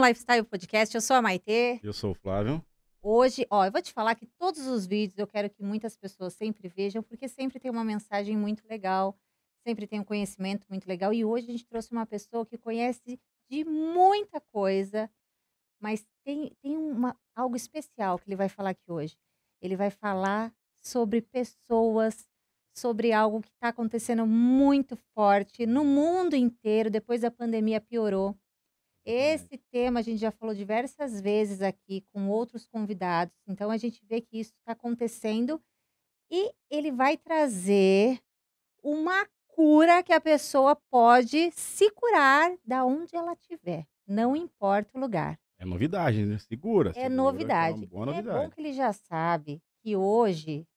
Lifestyle Podcast. Eu sou a Maitê. Eu sou o Flávio. Hoje, eu vou te falar que todos os vídeos eu quero que muitas pessoas sempre vejam, porque sempre tem uma mensagem muito legal, sempre tem um conhecimento muito legal. E hoje a gente trouxe uma pessoa que conhece de muita coisa, mas tem algo especial que ele vai falar aqui hoje. Ele vai falar sobre pessoas, sobre algo que está acontecendo muito forte no mundo inteiro. Depois da pandemia piorou. Esse tema a gente já falou diversas vezes aqui com outros convidados, então a gente vê que isso está acontecendo e ele vai trazer uma cura que a pessoa pode se curar da onde ela estiver, não importa o lugar. É novidade, né? Segura, É segura, que é uma novidade. boa É bom novidade. que ele já sabe que hoje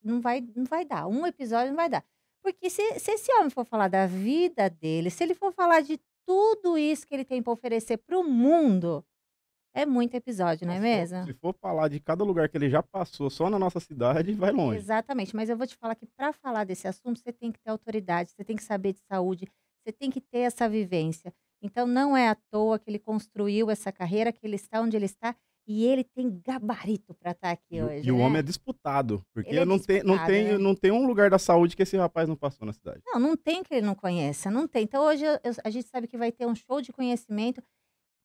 não vai dar, um episódio não vai dar. Porque se esse homem for falar da vida dele, se ele for falar de tudo isso que ele tem para oferecer para o mundo, é muito episódio, não é mesmo? Se for falar de cada lugar que ele já passou só na nossa cidade, vai longe. Exatamente, mas eu vou te falar que para falar desse assunto, você tem que ter autoridade, você tem que saber de saúde, você tem que ter essa vivência. Então não é à toa que ele construiu essa carreira, que ele está onde ele está, e ele tem gabarito para estar aqui hoje, E o homem né? é disputado, porque Ele é disputado, né? não tem um lugar da saúde que esse rapaz não passou na cidade. Não tem que ele não conheça, não tem. Então hoje a gente sabe que vai ter um show de conhecimento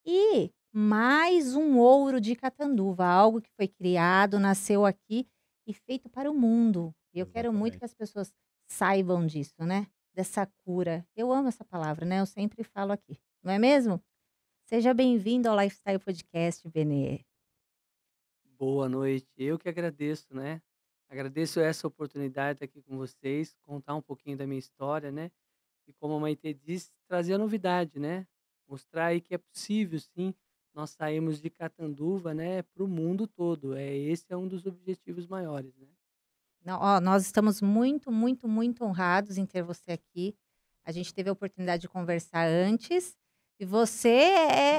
e mais um ouro de Catanduva, algo que foi criado, nasceu aqui e feito para o mundo. E eu quero muito que Exatamente. as pessoas saibam disso, né? Dessa cura. Eu amo essa palavra, né? Eu sempre falo aqui, não é mesmo? Seja bem-vindo ao Lifestyle Podcast, Benê. Boa noite. Eu que agradeço, né? Agradeço essa oportunidade de estar aqui com vocês, contar um pouquinho da minha história, né? E como a Maitê disse, trazer a novidade, né? Mostrar aí que é possível, sim, nós sairmos de Catanduva, né, para o mundo todo. Esse é um dos objetivos maiores, né? Nós estamos muito, muito, muito honrados em ter você aqui. A gente teve a oportunidade de conversar antes. E você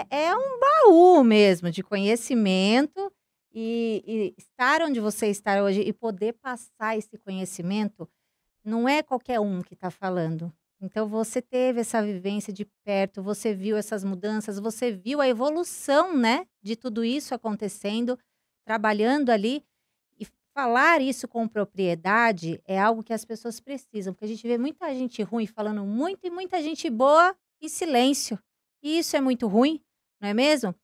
é um baú mesmo de conhecimento. E estar onde você está hoje e poder passar esse conhecimento, não é qualquer um que está falando. Então, você teve essa vivência de perto, você viu essas mudanças, você viu a evolução, né, de tudo isso acontecendo, trabalhando ali. E falar isso com propriedade é algo que as pessoas precisam, porque a gente vê muita gente ruim falando muito e muita gente boa em silêncio. E isso é muito ruim, não é mesmo?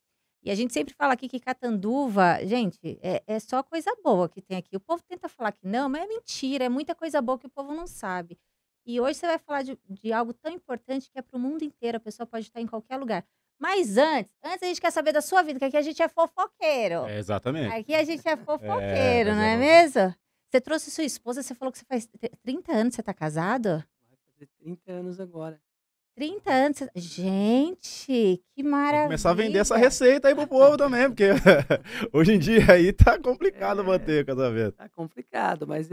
E a gente sempre fala aqui que Catanduva, gente, é só coisa boa que tem aqui. O povo tenta falar que não, mas é mentira, é muita coisa boa que o povo não sabe. E hoje você vai falar de algo tão importante que é para o mundo inteiro, a pessoa pode estar em qualquer lugar. Mas antes a gente quer saber da sua vida, que aqui a gente é fofoqueiro. Exatamente. Aqui a gente é fofoqueiro, não é vamos- mesmo? Você trouxe sua esposa, você falou que você faz 30 anos que você tá casado? Vai fazer 30 anos agora. 30 anos. Gente, que Tem maravilha. que começar a vender essa receita aí pro povo também, porque hoje em dia aí tá complicado manter o casamento. Tá complicado, mas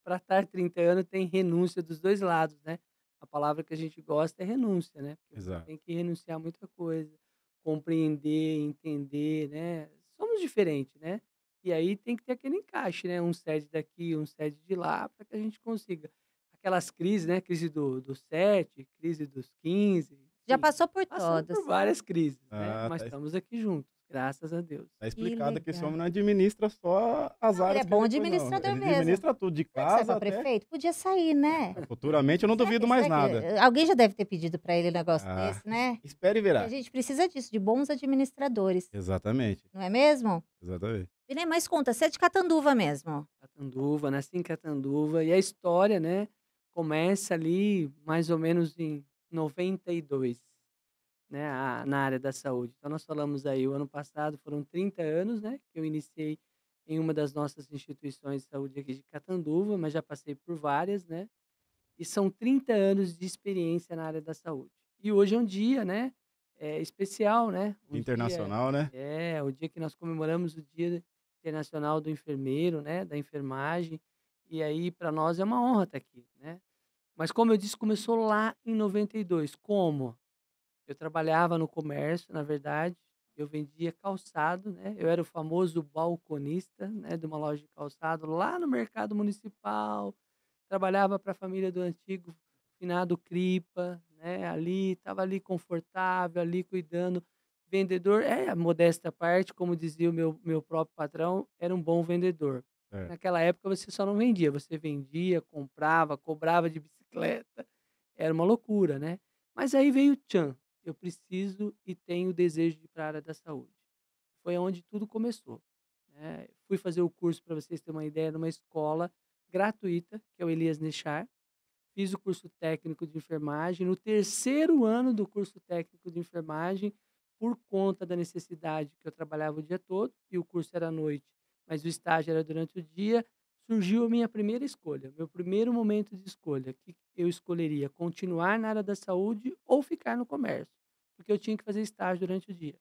para estar 30 anos tem renúncia dos dois lados, né? A palavra que a gente gosta é renúncia, né? Porque você Exato. tem que renunciar a muita coisa, compreender, entender, né? Somos diferentes, né? E aí tem que ter aquele encaixe, né? Um cede daqui, um cede de lá, para que a gente consiga. Aquelas crises, né? Crise dos 7, crise dos 15, Já enfim, passou por passamos todas. por várias crises, né? Ah, Mas estamos aqui juntos, graças a Deus. tá explicado que esse legal. homem não administra só as Não, ele áreas é que bom ele foi, não. administrador Ele mesmo. administra tudo, de Será que sai casa pra até... prefeito? Podia sair, né? Futuramente eu não duvido mais nada. Alguém já deve ter pedido pra ele um negócio Ah, desse, né? espere e Porque a verá. gente precisa disso, de bons administradores, Exatamente, não é mesmo? exatamente. Benê, mas conta, você é de Catanduva mesmo? Catanduva, nasci em Catanduva, e a história, né, começa ali mais ou menos em 92, né, na área da saúde. Então nós falamos aí, o ano passado foram 30 anos, né, que eu iniciei em uma das nossas instituições de saúde aqui de Catanduva, mas já passei por várias, né, e são 30 anos de experiência na área da saúde. E hoje é um dia, né, especial, né, Internacional, né? o dia que nós comemoramos o Dia Internacional do Enfermeiro, né, da enfermagem, e aí para nós é uma honra estar aqui, né. Mas como eu disse, começou lá em 92. Como? Eu trabalhava no comércio, na verdade, eu vendia calçado, né, eu era o famoso balconista, né, de uma loja de calçado lá no mercado municipal, trabalhava para a família do antigo finado Cripa, né, ali, estava ali confortável, ali cuidando, vendedor, modesta à parte, como dizia o meu próprio patrão, era um bom vendedor. É. Naquela época você só não vendia, você vendia, comprava, cobrava de bicicleta, era uma loucura, né? Mas aí veio o tchan, eu preciso e tenho o desejo de ir para a área da saúde. Foi onde tudo começou, né? Fui fazer o curso, para vocês terem uma ideia, numa escola gratuita, que é o Elias Nechar. Fiz o curso técnico de enfermagem. No terceiro ano do curso técnico de enfermagem, por conta da necessidade que eu trabalhava o dia todo, e o curso era à noite, mas o estágio era durante o dia, surgiu a minha primeira escolha, meu primeiro momento de escolha, que eu escolheria continuar na área da saúde ou ficar no comércio, porque eu tinha que fazer estágio durante o dia.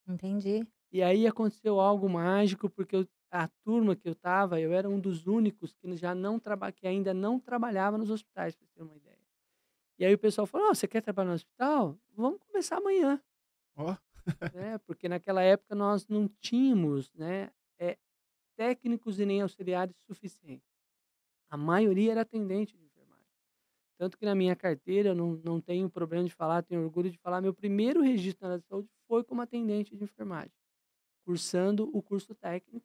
Entendi. E aí aconteceu algo mágico, porque a turma que eu estava, eu era um dos únicos que já não que ainda não trabalhava nos hospitais, para você ter uma ideia. E aí o pessoal falou: "Ó, você quer trabalhar no hospital? Vamos começar amanhã", Ó, né, porque naquela época nós não tínhamos, né, técnicos e nem auxiliares suficientes. A maioria era atendente de enfermagem. Tanto que na minha carteira, eu não tenho problema de falar, tenho orgulho de falar, meu primeiro registro na área de saúde foi como atendente de enfermagem, cursando o curso técnico.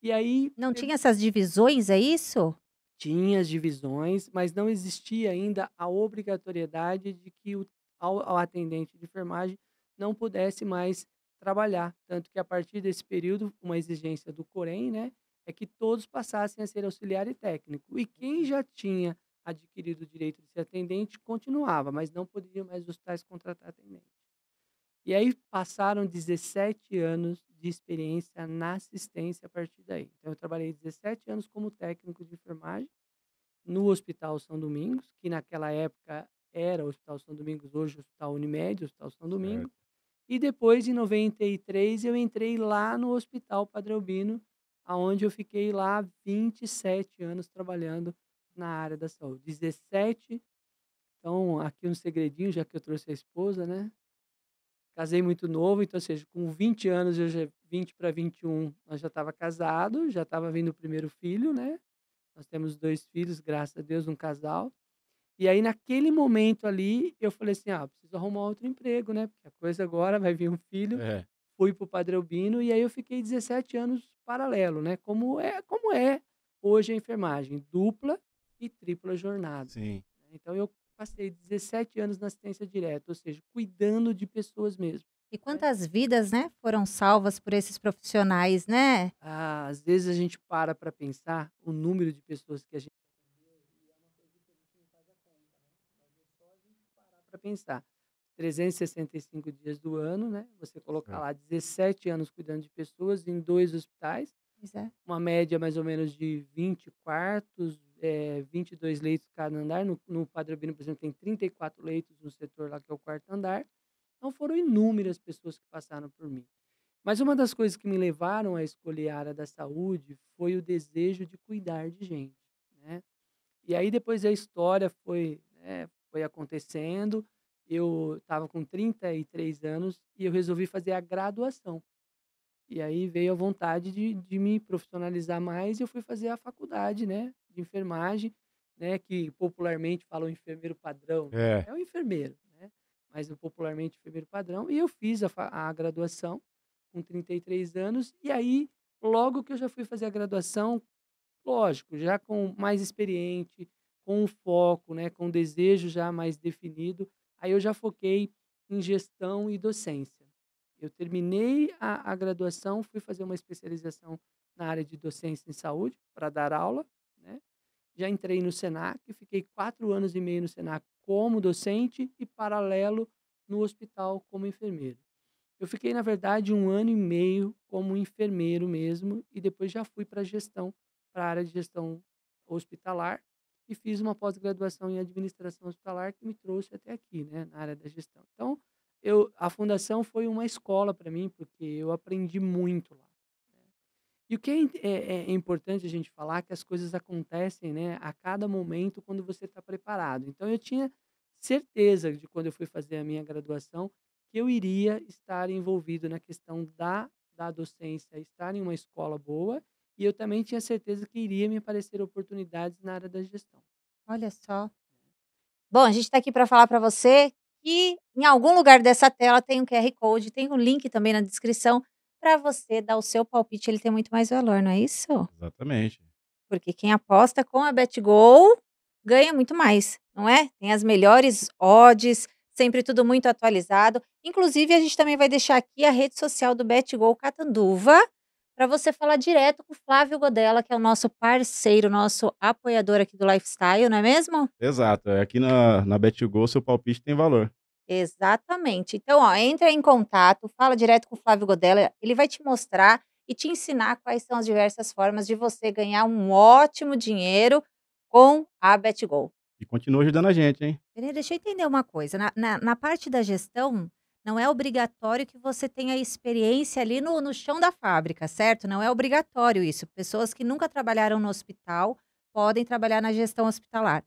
E aí Não tinha essas divisões, é isso? tinha as divisões, mas não existia ainda a obrigatoriedade de que ao atendente de enfermagem não pudesse mais trabalhar. Tanto que a partir desse período, uma exigência do Corém, né, é que todos passassem a ser auxiliar e técnico. E quem já tinha adquirido o direito de ser atendente continuava, mas não podia mais os hospitais contratar atendente. E aí passaram 17 anos de experiência na assistência a partir daí. Então eu trabalhei 17 anos como técnico de enfermagem no Hospital São Domingos, que naquela época era o Hospital São Domingos, hoje o Hospital Unimed, o Hospital São Domingos. certo. E depois, em 93, eu entrei lá no Hospital Padre Albino, aonde eu fiquei lá 27 anos trabalhando na área da saúde. 17, então aqui um segredinho, já que eu trouxe a esposa, né? Casei muito novo, então, ou seja, com 20 anos, 20 para 21, nós já estava casado, já estava vindo o primeiro filho, né? Nós temos 2 filhos, graças a Deus, um casal. E aí, naquele momento ali, eu falei assim: "Ah, preciso arrumar outro emprego, né, porque a coisa agora vai vir um filho". É, Fui para o Padre Albino e aí eu fiquei 17 anos paralelo, né, como é hoje a enfermagem, dupla e tripla jornada. sim. Então eu passei 17 anos na assistência direta, ou seja, cuidando de pessoas mesmo, E né. quantas vidas, né, foram salvas por esses profissionais, né? Às vezes a gente para pensar o número de pessoas que a gente atendeu e é uma coisa que a gente não faz a conta, né. Talvez só a gente parar para pensar. 365 dias do ano, né, você colocar Certo. lá 17 anos cuidando de pessoas em 2 hospitais, Pois é. uma média mais ou menos de 20 quartos, 22 leitos cada andar. No Padre Albino, por exemplo, tem 34 leitos no setor lá que é o 4º andar. Então foram inúmeras pessoas que passaram por mim. Mas uma das coisas que me levaram a escolher a área da saúde foi o desejo de cuidar de gente, né. E aí depois a história foi, né, foi acontecendo, eu estava com 33 anos e eu resolvi fazer a graduação. E aí veio a vontade de me profissionalizar mais e eu fui fazer a faculdade, né, de enfermagem, né, que popularmente falam enfermeiro padrão, né, É, é o enfermeiro, né, mas o popularmente enfermeiro padrão. E eu fiz a graduação com 33 anos, e aí logo que eu já fui fazer a graduação, lógico, já com mais experiente, com um foco, né, com um desejo já mais definido, aí eu já foquei em gestão e docência. Eu terminei a graduação, fui fazer uma especialização na área de docência em saúde, para dar aula, né. Já entrei no Senac, fiquei 4 anos e meio no Senac como docente e paralelo no hospital como enfermeiro. Eu fiquei, na verdade, 1 ano e meio como enfermeiro mesmo, e depois já fui para a gestão, para a área de gestão hospitalar, e fiz uma pós-graduação em administração hospitalar que me trouxe até aqui, né, na área da gestão. Então, a fundação foi uma escola para mim, porque eu aprendi muito lá, né. E o que é importante a gente falar, que as coisas acontecem, né, a cada momento quando você está preparado. Então eu tinha certeza de, quando eu fui fazer a minha graduação, que eu iria estar envolvido na questão da docência, estar em uma escola boa, e eu também tinha certeza que iria me aparecer oportunidades na área da gestão. Olha só. Bom, a gente está aqui para falar para você aqui, em algum lugar dessa tela, tem um QR Code, tem um link também na descrição para você dar o seu palpite, ele tem muito mais valor, não é isso? Exatamente. Porque quem aposta com a BetGo ganha muito mais, não é? Tem as melhores odds, sempre tudo muito atualizado. Inclusive, a gente também vai deixar aqui a rede social do BetGo Catanduva para você falar direto com o Flávio Godella, que é o nosso parceiro, nosso apoiador aqui do Lifestyle, não é mesmo? Exato. Aqui na BetGo, seu palpite tem valor. Exatamente. Então, ó, entra em contato, fala direto com o Flávio Godella, ele vai te mostrar e te ensinar quais são as diversas formas de você ganhar um ótimo dinheiro com a BetGo. E continua ajudando a gente, hein? Renê, deixa eu entender uma coisa, na parte da gestão, não é obrigatório que você tenha experiência ali no chão da fábrica, certo? Não é obrigatório isso. Pessoas que nunca trabalharam no hospital podem trabalhar na gestão hospitalar.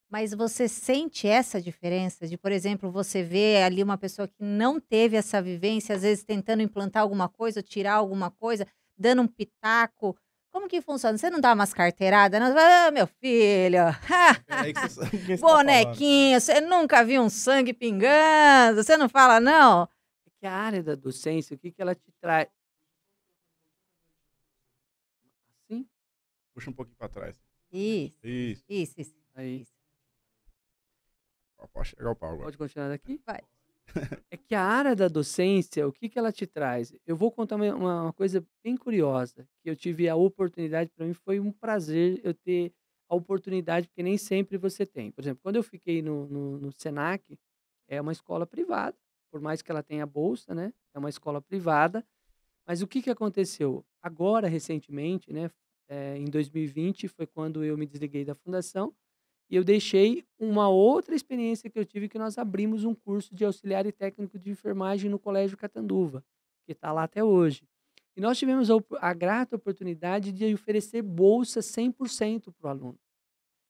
Mas você sente essa diferença de, por exemplo, você vê ali uma pessoa que não teve essa vivência, às vezes tentando implantar alguma coisa, ou tirar alguma coisa, dando um pitaco. Como que funciona? Você não dá umas carteiradas? Não? Ah, meu filho, É aí que você sabe quem você tá falando. bonequinho, você nunca viu um sangue pingando? Você não fala, não? É que a área da docência, o que que ela te traz? Assim? Puxa um pouquinho pra trás. Isso, Isso. isso. Aí. Isso. Pode chegar o pau agora. Pode continuar daqui? Vai. É que a área da docência, o que que ela te traz? Eu vou contar uma coisa bem curiosa, que eu tive a oportunidade, para mim foi um prazer eu ter a oportunidade, porque nem sempre você tem. Por exemplo, quando eu fiquei no Senac, é uma escola privada, por mais que ela tenha bolsa, né? É uma escola privada, mas o que que aconteceu? Agora, recentemente, né? Em 2020, foi quando eu me desliguei da fundação, e eu deixei uma outra experiência que eu tive, que nós abrimos um curso de auxiliar e técnico de enfermagem no Colégio Catanduva, que está lá até hoje. E nós tivemos a grata oportunidade de oferecer bolsa 100% para o aluno.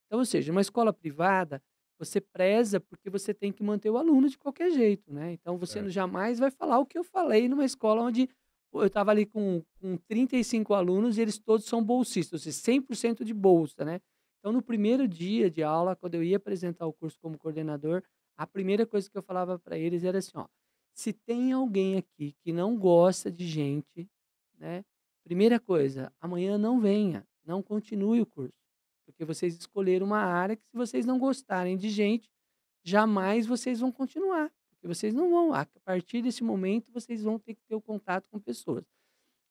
Então, ou seja, uma escola privada, você preza porque você tem que manter o aluno de qualquer jeito, né? Então, você Certo. jamais vai falar o que eu falei numa escola onde eu estava ali com 35 alunos e eles todos são bolsistas, ou seja, 100% de bolsa, né? Então, no primeiro dia de aula, quando eu ia apresentar o curso como coordenador, a primeira coisa que eu falava para eles era assim, ó, se tem alguém aqui que não gosta de gente, né? Primeira coisa, amanhã não venha, não continue o curso. Porque vocês escolheram uma área que, se vocês não gostarem de gente, jamais vocês vão continuar. Porque vocês não vão, a partir desse momento, vocês vão ter que ter o contato com pessoas.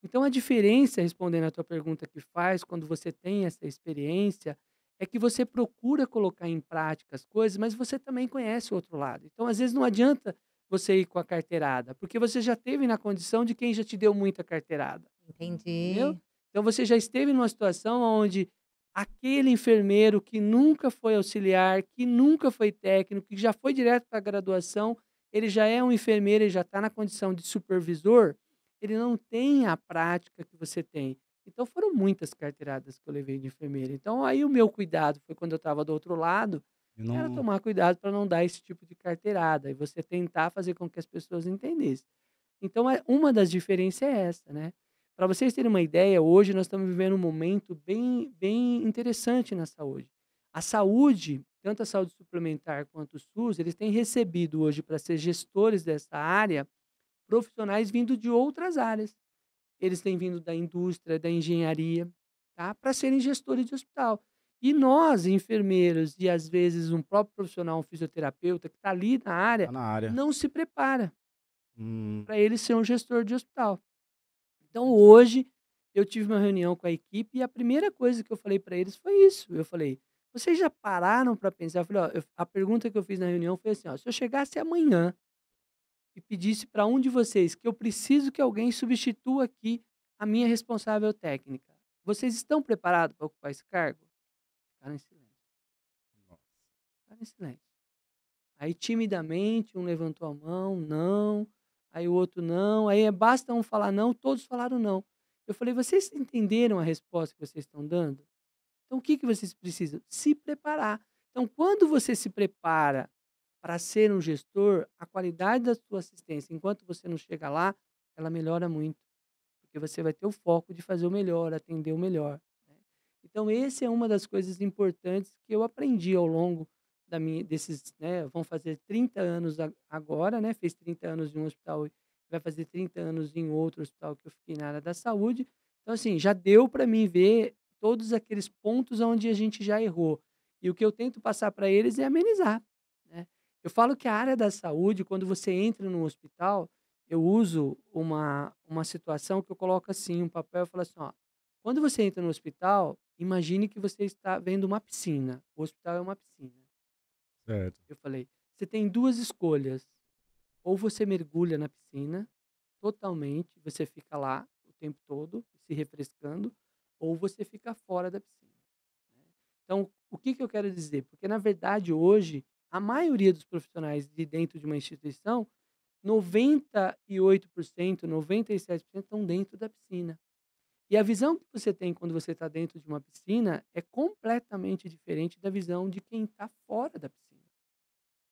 Então, a diferença, respondendo a tua pergunta que faz, quando você tem essa experiência, é que você procura colocar em prática as coisas, mas você também conhece o outro lado. Então, às vezes, não adianta você ir com a carteirada, porque você já teve na condição de quem já te deu muita carteirada. Entendeu? Entendi. Então você já esteve numa situação onde aquele enfermeiro que nunca foi auxiliar, que nunca foi técnico, que já foi direto para a graduação, ele já é um enfermeiro, ele já está na condição de supervisor, ele não tem a prática que você tem. Então foram muitas carteiradas que eu levei de enfermeira. Então aí o meu cuidado foi, quando eu estava do outro lado, E era não. tomar cuidado para não dar esse tipo de carteirada e você tentar fazer com que as pessoas entendessem. Então, uma das diferenças é essa, né? Para vocês terem uma ideia, hoje nós estamos vivendo um momento bem interessante na saúde. A saúde, tanto a saúde suplementar quanto o SUS, eles têm recebido hoje, para ser gestores dessa área, profissionais vindo de outras áreas. Eles têm vindo da indústria, da engenharia, tá? Para serem gestores de hospital. E nós, enfermeiros, e às vezes um próprio profissional, um fisioterapeuta, que está ali na Tá área, na área. não se prepara Hum. para ele ser um gestor de hospital. Então, hoje, eu tive uma reunião com a equipe e a primeira coisa que eu falei para eles foi isso. Eu falei: vocês já pararam para pensar? Eu falei: ó, a pergunta que eu fiz na reunião foi assim: ó, se eu chegasse amanhã e pedisse para um de vocês que eu preciso que alguém substitua aqui a minha responsável técnica, vocês estão preparados para ocupar esse cargo? Ficaram em silêncio. Ficaram em silêncio. Aí, timidamente, um levantou a mão, não. Aí o outro não. Aí basta um falar não, todos falaram não. Eu falei: vocês entenderam a resposta que vocês estão dando? Então, o que que vocês precisam? Se preparar. Então, quando você se prepara para ser um gestor, a qualidade da sua assistência, enquanto você não chega lá, ela melhora muito. Porque você vai ter o foco de fazer o melhor, atender o melhor, né? Então, esse é uma das coisas importantes que eu aprendi ao longo desses, né, vão fazer 30 anos agora, né, fez 30 anos em um hospital, vai fazer 30 anos em outro hospital que eu fiquei na área da saúde. Então, assim, já deu para mim ver todos aqueles pontos onde a gente já errou. E o que eu tento passar para eles é amenizar, né. Eu falo que a área da saúde, quando você entra no hospital, eu uso uma situação que eu coloco assim, um papel, eu falo assim, ó, quando você entra no hospital, imagine que você está vendo uma piscina. O hospital é uma piscina. Certo. Eu falei: "Você tem 2 escolhas, ou você mergulha na piscina totalmente, você fica lá o tempo todo se refrescando, ou você fica fora da piscina". Então, o que que eu quero dizer? Porque, na verdade, hoje, a maioria dos profissionais de dentro de uma instituição, 98%, 97% estão dentro da piscina. E a visão que você tem quando você está dentro de uma piscina é completamente diferente da visão de quem está fora da piscina.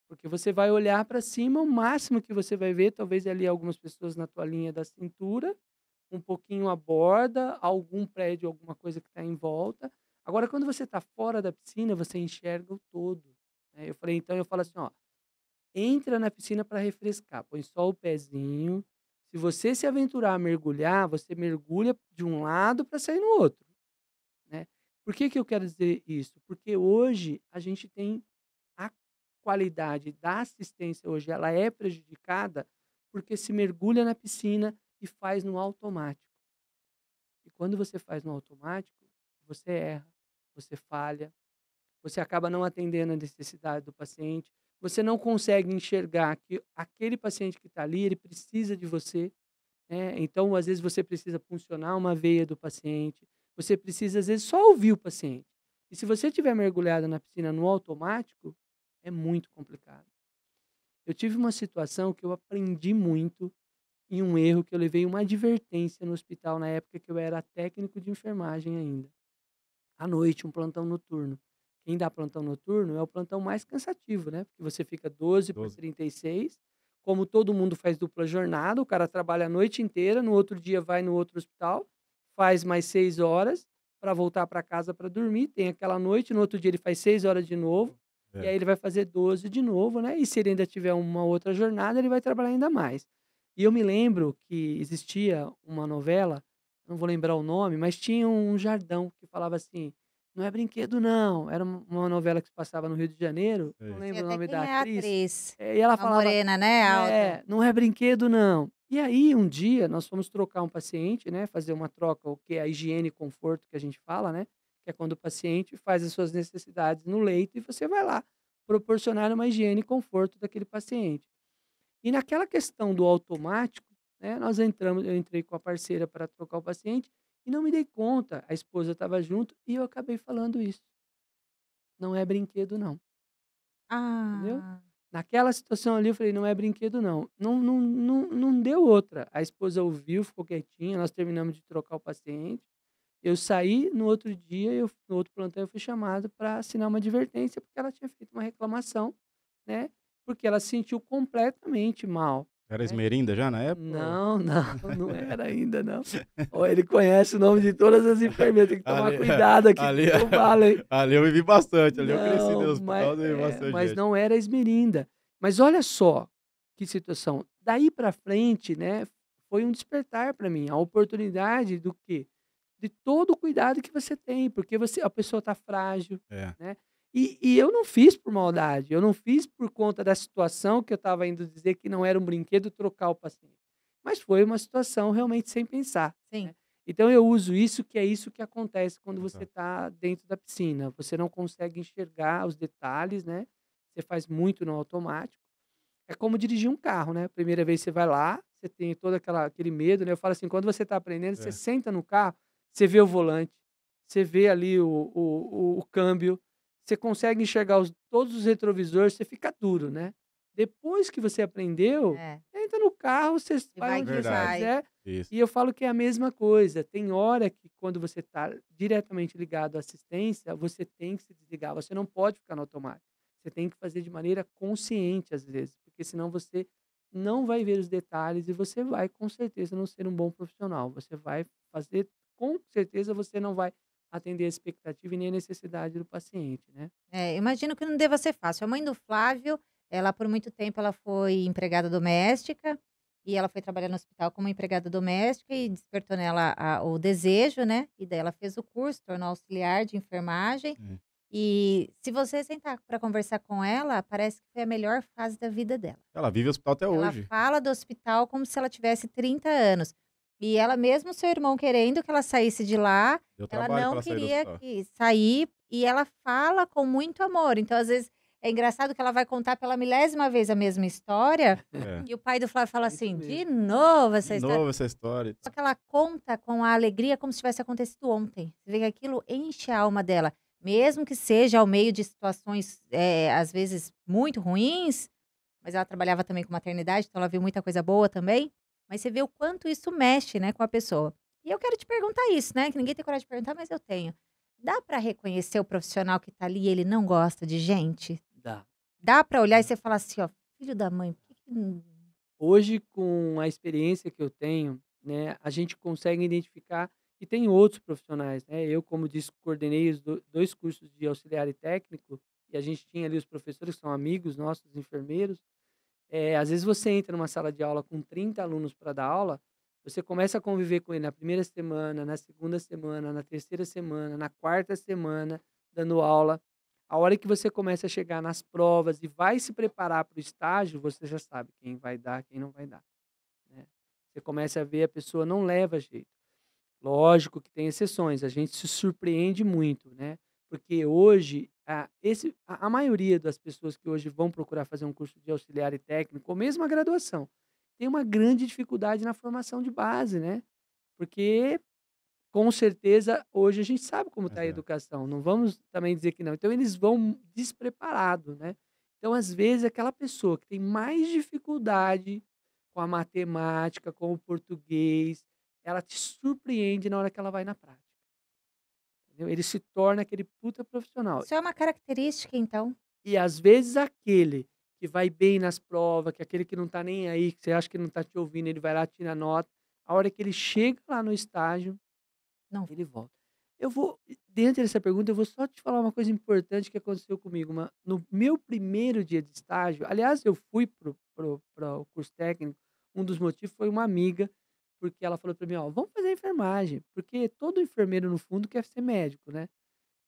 Porque você vai olhar para cima, o máximo que você vai ver, talvez ali algumas pessoas na tua linha da cintura, um pouquinho a borda, algum prédio, alguma coisa que está em volta. Agora, quando você está fora da piscina, você enxerga o todo, né. Eu falei então eu falo assim: "Ó, entra na piscina para refrescar, põe só o pezinho. Se você se aventurar a mergulhar, você mergulha de um lado para sair no outro", né. Por que que eu quero dizer isso? Porque hoje a gente tem a qualidade da assistência hoje ela é prejudicada, porque se mergulha na piscina e faz no automático. E quando você faz no automático, você erra, você falha, você acaba não atendendo a necessidade do paciente, você não consegue enxergar que aquele paciente que está ali, ele precisa de você, né. Então, às vezes, você precisa puncionar uma veia do paciente, você precisa, às vezes, só ouvir o paciente. E se você estiver mergulhado na piscina no automático, é muito complicado. Eu tive uma situação que eu aprendi muito em um erro que eu levei uma advertência no hospital na época que eu era técnico de enfermagem ainda. À noite, um plantão noturno. Quem dá plantão noturno é o plantão mais cansativo, né, porque você fica 12 por 12. 36, como todo mundo faz dupla jornada, o cara trabalha a noite inteira, no outro dia vai no outro hospital, faz mais 6 horas para voltar para casa para dormir, tem aquela noite, no outro dia ele faz 6 horas de novo, e É. aí ele vai fazer 12 de novo, né, e se ele ainda tiver uma outra jornada, ele vai trabalhar ainda mais. E eu me lembro que existia uma novela, não vou lembrar o nome, mas tinha um jardão que falava assim: "Não é brinquedo não", era uma novela que se passava no Rio de Janeiro, não Sei. Sei lembro o até nome quem da é a atriz, atriz. e ela Uma falava morena, né, alta. "Não é brinquedo não". E aí um dia nós fomos trocar um paciente, né, fazer uma troca, o que é a higiene e conforto que a gente fala, né, que é quando o paciente faz as suas necessidades no leito e você vai lá proporcionar uma higiene e conforto daquele paciente. E naquela questão do automático, né, eu entrei com a parceira para trocar o paciente e não me dei conta, a esposa estava junto e eu acabei falando isso. "Não é brinquedo não", entendeu? Ah, Naquela situação ali eu falei: "Não é brinquedo não". Não deu outra. A esposa ouviu, ficou quietinha, nós terminamos de trocar o paciente, eu saí, no outro dia no outro plantão eu fui chamado para assinar uma advertência, porque ela tinha feito uma reclamação, né, porque ela se sentiu completamente mal, Era né. esmerinda já na época ou Não, não era ainda não. Ó, ele conhece o nome de todas as enfermeiras, tem que tomar ali cuidado aqui com o ali que eu falo, hein. ali eu vivi bastante, ali eu cresci Não, no hospital, eu vi bastante mas gente. não era esmerinda. Mas olha só, que situação. Daí pra frente, né, foi um despertar pra mim, a oportunidade do quê? De todo o cuidado que você tem, porque a pessoa tá frágil, É. né. E eu não fiz por maldade, eu não fiz por conta da situação que eu estava indo dizer que não era um brinquedo trocar o paciente, mas foi uma situação realmente sem pensar, sim. né. Então eu uso isso, que é isso que acontece quando você Exato. está dentro da piscina, você não consegue enxergar os detalhes, né, você faz muito no automático. É como dirigir um carro, né, primeira vez você vai lá, você tem todo aquele medo, né, eu falo assim, quando você está aprendendo, você É. senta no carro, você vê o volante, você vê ali o câmbio, você consegue enxergar todos os retrovisores, você fica duro, né. Depois que você aprendeu, É. entra no carro, você E vai vai onde que você Verdade. vai. quiser, Isso. e eu falo que é a mesma coisa, tem hora que quando você está diretamente ligado à assistência, você tem que se desligar, você não pode ficar no automático. Você tem que fazer de maneira consciente, às vezes, porque senão você não vai ver os detalhes e você vai, com certeza, não ser um bom profissional. Você vai fazer com certeza você não vai atender a expectativa e nem a necessidade do paciente, né. Imagino que não deva ser fácil. A mãe do Flávio, ela por muito tempo ela foi empregada doméstica, e ela foi trabalhar no hospital como empregada doméstica e despertou nela o desejo, né, e daí ela fez o curso, tornou auxiliar de enfermagem. Sim. E se você sentar para conversar com ela, parece que foi a melhor fase da vida dela. Ela vive no hospital até Ela hoje. fala do hospital como se ela tivesse 30 anos. E ela mesmo seu irmão querendo que ela saísse de lá, Deu ela trabalho pra não ela sair do queria hospital. que sair, e ela fala com muito amor. Então, às vezes, é engraçado que ela vai contar pela milésima vez a mesma história, É. e o pai do Flávio fala Isso assim: "De mesmo. novo essa De história?" novo essa história. Só que ela conta com a alegria como se tivesse acontecido ontem. Você vê que aquilo enche a alma dela, mesmo que seja ao meio de situações, às vezes muito ruins, mas ela trabalhava também com maternidade, então ela viu muita coisa boa também, mas você vê o quanto isso mexe, né, com a pessoa. E eu quero te perguntar isso, né, que ninguém tem coragem de perguntar, mas eu tenho. Dá para reconhecer o profissional que tá ali e ele não gosta de gente? Dá. Dá para olhar e você falar assim: "Ó, filho da mãe, por que que não." Hoje, com a experiência que eu tenho, né, a gente consegue identificar e tem outros profissionais, né. Eu, como disse, coordenei os 2 cursos de auxiliar e técnico, e a gente tinha ali os professores que são amigos nossos, os enfermeiros. Às vezes você entra numa sala de aula com 30 alunos para dar aula, você começa a conviver com ele na primeira semana, na segunda semana, na terceira semana, na quarta semana, dando aula. A hora que você começa a chegar nas provas e vai se preparar para o estágio, você já sabe quem vai dar, quem não vai dar, né. Você começa a ver a pessoa não leva jeito. Lógico que tem exceções, a gente se surpreende muito, né, porque hoje a maioria das pessoas que hoje vão procurar fazer um curso de auxiliar e técnico, ou mesmo a graduação, tem uma grande dificuldade na formação de base, né, porque com certeza hoje a gente sabe como está Pois a é. educação, não vamos também dizer que não, então eles vão despreparados, né. Então às vezes aquela pessoa que tem mais dificuldade com a matemática, com o português, ela te surpreende na hora que ela vai na prática, entendeu. Ele se torna aquele puta profissional. Isso é uma característica então? E às vezes aquele que vai bem nas provas, que é aquele que não tá nem aí, que você acha que não tá te ouvindo, ele vai lá, tira nota, a hora que ele chega lá no estágio, Não. ele volta. Eu vou dentro dessa pergunta, eu vou só te falar uma coisa importante que aconteceu comigo, no meu primeiro dia de estágio, aliás, eu fui para o curso técnico, um dos motivos foi uma amiga, porque ela falou para mim: "Ó, vamos fazer enfermagem", porque todo enfermeiro no fundo quer ser médico, né.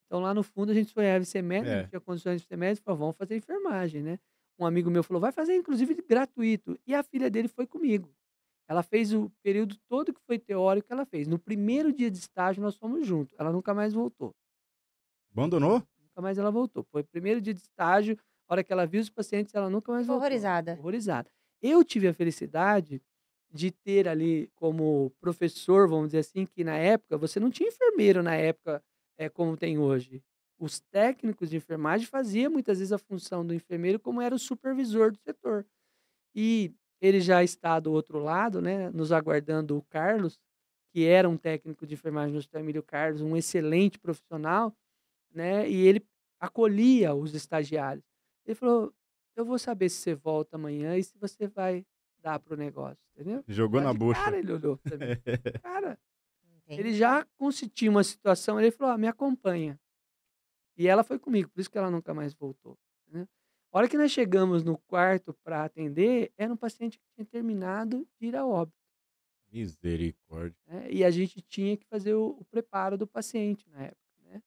Então lá no fundo a gente sonhava em ser médico, não É. tinha condições de ser médico, falou: "Vamos fazer enfermagem", né. Um amigo meu falou: "Vai fazer inclusive gratuito", e a filha dele foi comigo. Ela fez o período todo que foi teórico, ela fez. No primeiro dia de estágio nós fomos juntos, ela nunca mais voltou, Abandonou? nunca mais ela voltou. Foi o primeiro dia de estágio, a hora que ela viu os pacientes, ela nunca mais Ficou voltou, horrorizada. horrorizada. Eu tive a felicidade de ter ali como professor, vamos dizer assim, que na época você não tinha enfermeiro na época, como tem hoje. Os técnicos de enfermagem faziam muitas vezes a função do enfermeiro como era o supervisor do setor. E ele já está do outro lado, né, nos aguardando o Carlos, que era um técnico de enfermagem no Hospital Emílio Carlos, um excelente profissional, né, e ele acolhia os estagiários. Ele falou: "Eu vou saber se você volta amanhã e se você vai dar para o negócio", entendeu. Jogou Já na de bucha. cara ele olhou para mim. De cara. Ele Entendi. já sentiu uma situação, ele falou: "Ó, me acompanha". E ela foi comigo, por isso que ela nunca mais voltou, né. A hora que nós chegamos no quarto para atender, era um paciente que tinha terminado de ir a óbito, Misericórdia. né, e a gente tinha que fazer o preparo do paciente na época, né.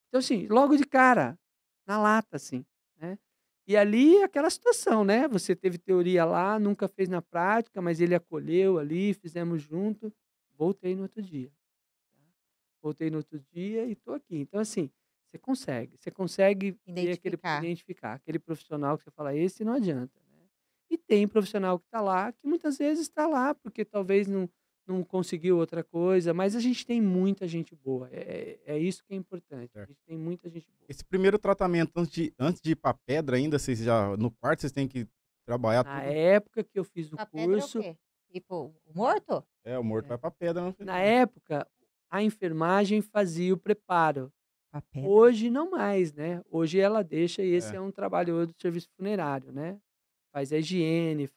Então assim, logo de cara, na lata assim, né. E ali aquela situação, né, você teve teoria lá, nunca fez na prática, mas ele acolheu ali, fizemos junto, voltei no outro dia. Voltei no outro dia e tô aqui. Então, assim, você consegue ver aquele Identificar. identificar aquele profissional que você fala: "Esse não adianta", né. E tem profissional que está lá, que muitas vezes está lá porque talvez não conseguiu outra coisa, mas a gente tem muita gente boa, é isso que é importante, a Certo. gente tem muita gente boa. Esse primeiro tratamento antes de ir pra pedra ainda, vocês já no quarto vocês têm que trabalhar Na tudo? época que eu fiz o A pedra é o curso quê? Tipo, o morto? É, o morto é, vai pra pedra no na final. época, a enfermagem fazia o preparo. A pedra. Hoje não mais, né, hoje ela deixa e esse É. é um trabalho do serviço funerário, né. faz a higiene,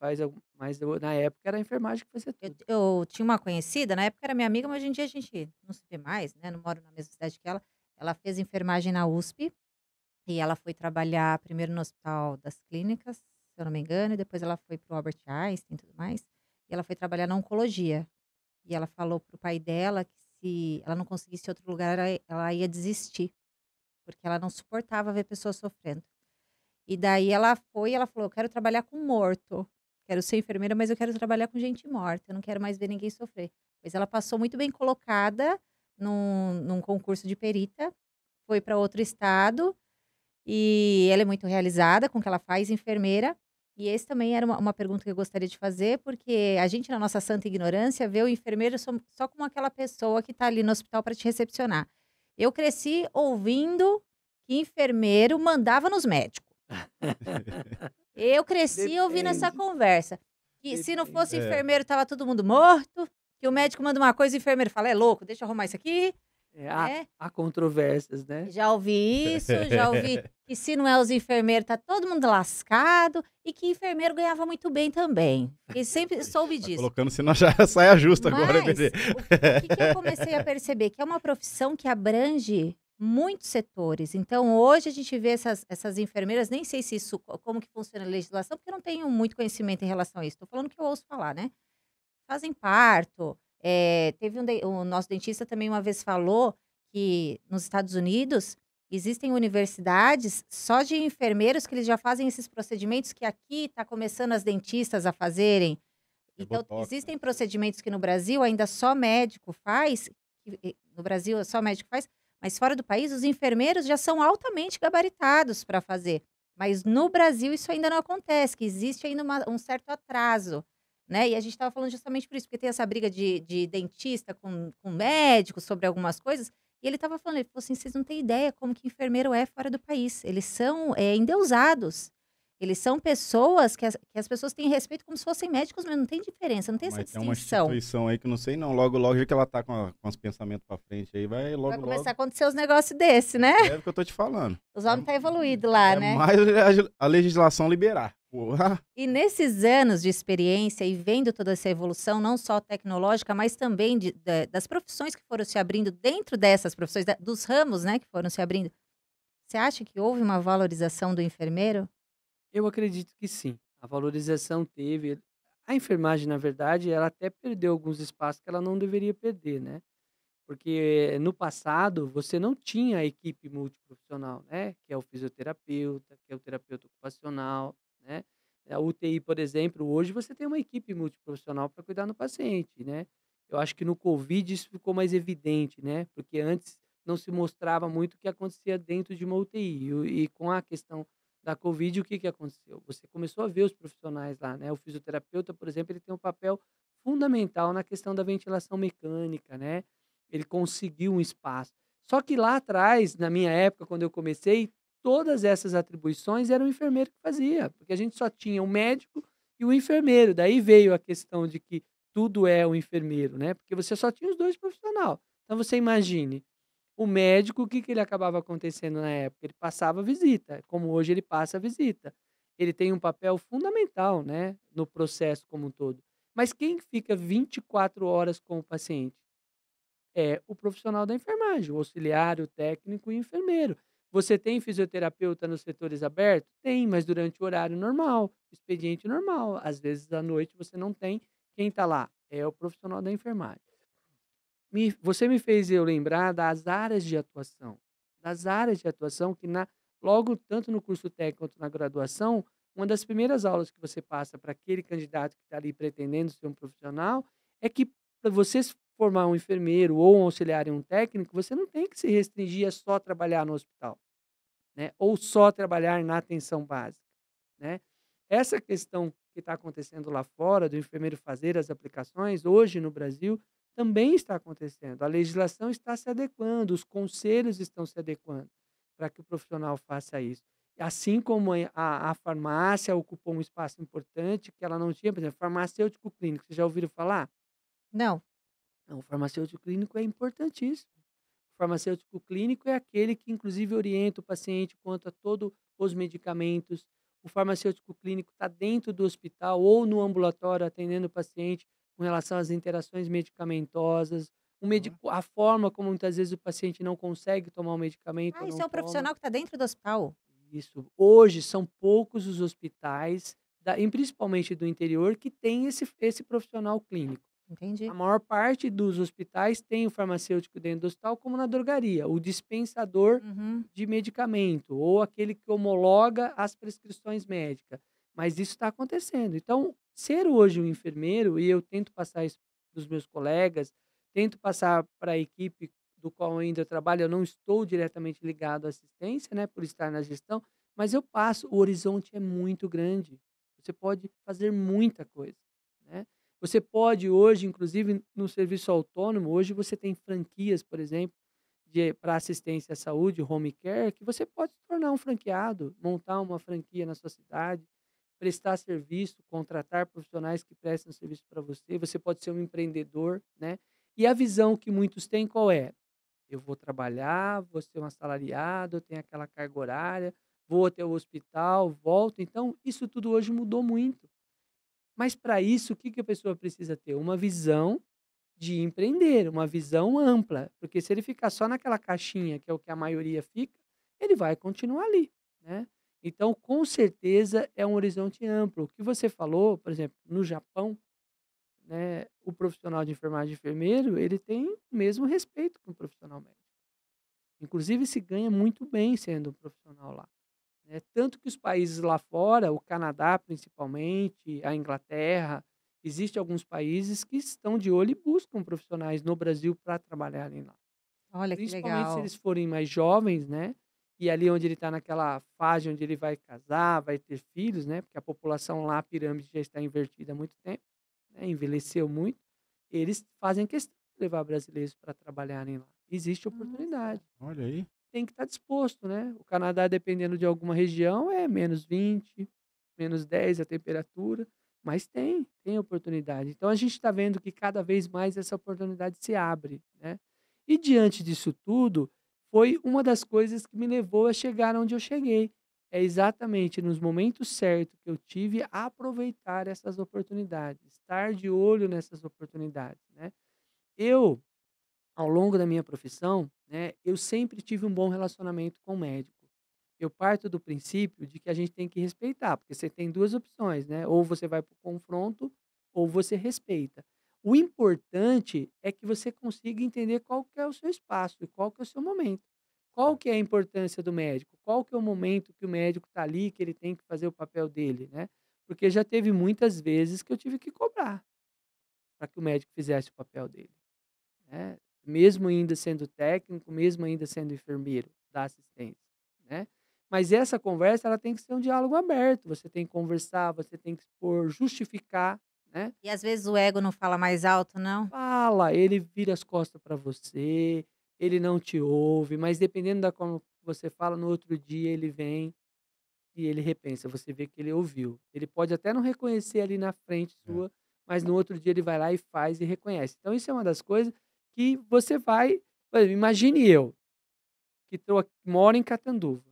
mas na época era a enfermagem que fazia Eu, tudo. eu tinha uma conhecida, na época era minha amiga, mas hoje em dia a gente não se vê mais, né? Não moro na mesma cidade que ela. Ela fez enfermagem na USP e ela foi trabalhar primeiro no Hospital das Clínicas, se eu não me engano, e depois ela foi para o Albert Einstein e tudo mais. E ela foi trabalhar na oncologia. E ela falou pro pai dela que se ela não conseguisse outro lugar, ela ia desistir, porque ela não suportava ver pessoas sofrendo. E daí ela foi e ela falou: "Eu quero trabalhar com morto. Quero ser enfermeira, mas eu quero trabalhar com gente morta. Eu não quero mais ver ninguém sofrer". Pois ela passou muito bem colocada num concurso de perita, foi para outro estado e ela é muito realizada com o que ela faz, enfermeira. E esse também era uma pergunta que eu gostaria de fazer, porque a gente, na nossa santa ignorância, vê o enfermeiro só como aquela pessoa que está ali no hospital para te recepcionar. Eu cresci ouvindo que enfermeiro mandava nos médicos. Eu cresci ouvindo essa Depende, conversa. Que se não depende. fosse enfermeiro, estava todo mundo morto. Que o médico manda uma coisa e o enfermeiro fala: "É louco, deixa eu arrumar isso aqui", É, né. há controvérsias, né? Já ouvi isso, já ouvi que se não é os enfermeiros, tá todo mundo lascado e que enfermeiro ganhava muito bem também. E sempre soube Ixi, tá disso. colocando senão já saia justa agora, Mas bebê. o que que eu comecei a perceber? Que é uma profissão que abrange muitos setores. Então, hoje a gente vê essas enfermeiras, nem sei se isso como que funciona a legislação, porque eu não tenho muito conhecimento em relação a isso. Estou falando o que eu ouço falar, né. Fazem parto, teve o nosso dentista também uma vez falou que nos Estados Unidos existem universidades só de enfermeiros que eles já fazem esses procedimentos que aqui está começando as dentistas a fazerem. É Então, botox, né? existem procedimentos que no Brasil ainda só médico faz, no Brasil só médico faz, mas fora do país os enfermeiros já são altamente gabaritados para fazer. Mas no Brasil isso ainda não acontece, que existe ainda um certo atraso, né? E a gente estava falando justamente por isso, porque tem essa briga de dentista com médico sobre algumas coisas. E ele estava falando, ele falou assim: vocês não têm ideia como que enfermeiro é fora do país. Eles são endeusados. Eles são pessoas que as pessoas têm respeito como se fossem médicos, mas não tem diferença, não tem essa Mas tem uma distinção. instituição aí que eu não sei não. Logo, logo, já que ela tá com os pensamentos pra frente aí, vai Vai logo, começar a logo. acontecer os negócios desse, né? É o que eu tô te falando. Os homens tá evoluído lá, É né? mais a legislação liberar. Porra. E nesses anos de experiência e vendo toda essa evolução, não só tecnológica, mas também das profissões que foram se abrindo dentro dessas profissões, dos ramos, né, que foram se abrindo, você acha que houve uma valorização do enfermeiro? Eu acredito que sim. A valorização teve. A enfermagem, na verdade, ela até perdeu alguns espaços que ela não deveria perder, né? Porque no passado você não tinha a equipe multiprofissional, né? Que é o fisioterapeuta, que é o terapeuta ocupacional, né? A UTI, por exemplo, hoje você tem uma equipe multiprofissional para cuidar do paciente, né? Eu acho que no Covid isso ficou mais evidente, né? Porque antes não se mostrava muito o que acontecia dentro de uma UTI. E com a questão da Covid, o que que aconteceu? Você começou a ver os profissionais lá, né? O fisioterapeuta, por exemplo, ele tem um papel fundamental na questão da ventilação mecânica, né? Ele conseguiu um espaço. Só que lá atrás, na minha época, quando eu comecei, todas essas atribuições era o enfermeiro que fazia, porque a gente só tinha o médico e o enfermeiro. Daí veio a questão de que tudo é o enfermeiro, né? Porque você só tinha os dois profissionais. Então você imagine, o médico, o que que ele acabava acontecendo na época? Ele passava visita, como hoje ele passa a visita. Ele tem um papel fundamental, né, no processo como um todo. Mas quem fica 24 horas com o paciente? É o profissional da enfermagem, o auxiliar, o técnico e o enfermeiro. Você tem fisioterapeuta nos setores abertos? Tem, mas durante o horário normal, expediente normal. Às vezes à noite você não tem. Quem está lá? É o profissional da enfermagem. Você me fez eu lembrar das áreas de atuação. Das áreas de atuação que logo, tanto no curso técnico quanto na graduação, uma das primeiras aulas que você passa para aquele candidato que está ali pretendendo ser um profissional é que para você se formar um enfermeiro ou um auxiliar e um técnico, você não tem que se restringir a só trabalhar no hospital, né? Ou só trabalhar na atenção básica, né? Essa questão que está acontecendo lá fora, do enfermeiro fazer as aplicações, hoje no Brasil, também está acontecendo. A legislação está se adequando, os conselhos estão se adequando para que o profissional faça isso. Assim como a farmácia ocupou um espaço importante que ela não tinha, por exemplo, farmacêutico clínico. Vocês já ouviram falar? Não. Não, o farmacêutico clínico é importantíssimo. O farmacêutico clínico é aquele que, inclusive, orienta o paciente quanto a todos os medicamentos, o farmacêutico clínico está dentro do hospital ou no ambulatório atendendo o paciente com relação às interações medicamentosas, Ó, a forma como muitas vezes o paciente não consegue tomar o medicamento Ah, ou isso não é um toma. profissional que está dentro do hospital? Isso. Hoje são poucos os hospitais, principalmente do interior, que tem esse profissional clínico. A Entendi. maior parte dos hospitais tem o farmacêutico dentro do hospital, como na drogaria, o dispensador Uhum. de medicamento, ou aquele que homologa as prescrições médicas. Mas isso está acontecendo. Então, ser hoje um enfermeiro, e eu tento passar isso para os meus colegas, tento passar para a equipe do qual ainda eu trabalho, eu não estou diretamente ligado à assistência, né, por estar na gestão, mas eu passo, o horizonte é muito grande. Você pode fazer muita coisa, né? Você pode hoje, inclusive no serviço autônomo, hoje você tem franquias, por exemplo, para assistência à saúde, home care, que você pode se tornar um franqueado, montar uma franquia na sua cidade, prestar serviço, contratar profissionais que prestam serviço para você. Você pode ser um empreendedor, né? E a visão que muitos têm qual é? Eu vou trabalhar, vou ser um assalariado, eu tenho aquela carga horária, vou até o hospital, volto. Então, isso tudo hoje mudou muito. Mas para isso, o que que a pessoa precisa ter? Uma visão de empreender, uma visão ampla, porque se ele ficar só naquela caixinha, que é o que a maioria fica, ele vai continuar ali, né. Então, com certeza, é um horizonte amplo. O que você falou, por exemplo, no Japão, né, o profissional de enfermagem e enfermeiro, ele tem o mesmo respeito que um profissional médico. Inclusive se ganha muito bem sendo um profissional lá, né. Tanto que os países lá fora, o Canadá principalmente, a Inglaterra, existe alguns países que estão de olho e buscam profissionais no Brasil para trabalharem lá. Olha que Principalmente se legal. eles forem mais jovens, né, e ali onde ele está naquela fase onde ele vai casar, vai ter filhos, né, porque a população lá, a pirâmide já está invertida há muito tempo, né, envelheceu muito, eles fazem questão de levar brasileiros para trabalharem lá. Existe Nossa. oportunidade. olha aí. Tem que estar disposto, né. O Canadá, dependendo de alguma região, é -20, -10 a temperatura, mas tem oportunidade. Então a gente está vendo que cada vez mais essa oportunidade se abre, né. E diante disso tudo, foi uma das coisas que me levou a chegar onde eu cheguei. É exatamente nos momentos certos que eu tive a aproveitar essas oportunidades, estar de olho nessas oportunidades, né. Eu ao longo da minha profissão, né, eu sempre tive um bom relacionamento com o médico. Eu parto do princípio de que a gente tem que respeitar, porque você tem 2 opções, né, ou você vai para o confronto ou você respeita. O importante é que você consiga entender qual que é o seu espaço e qual que é o seu momento. Qual que é a importância do médico? Qual que é o momento que o médico está ali, que ele tem que fazer o papel dele, né. Porque já teve muitas vezes que eu tive que cobrar para que o médico fizesse o papel dele, né, mesmo ainda sendo técnico, mesmo ainda sendo enfermeiro da assistência, né. Mas essa conversa ela tem que ser um diálogo aberto, você tem que conversar, você tem que expor, justificar, né. E às vezes o ego não fala mais alto, não? Fala, ele vira as costas para você, ele não te ouve, mas dependendo da como você fala, no outro dia ele vem e ele repensa, você vê que ele ouviu. Ele pode até não reconhecer ali na frente É. sua, mas no outro dia ele vai lá e faz e reconhece. Então isso é uma das coisas que você vai por exemplo, imagine eu, que moro em Catanduva,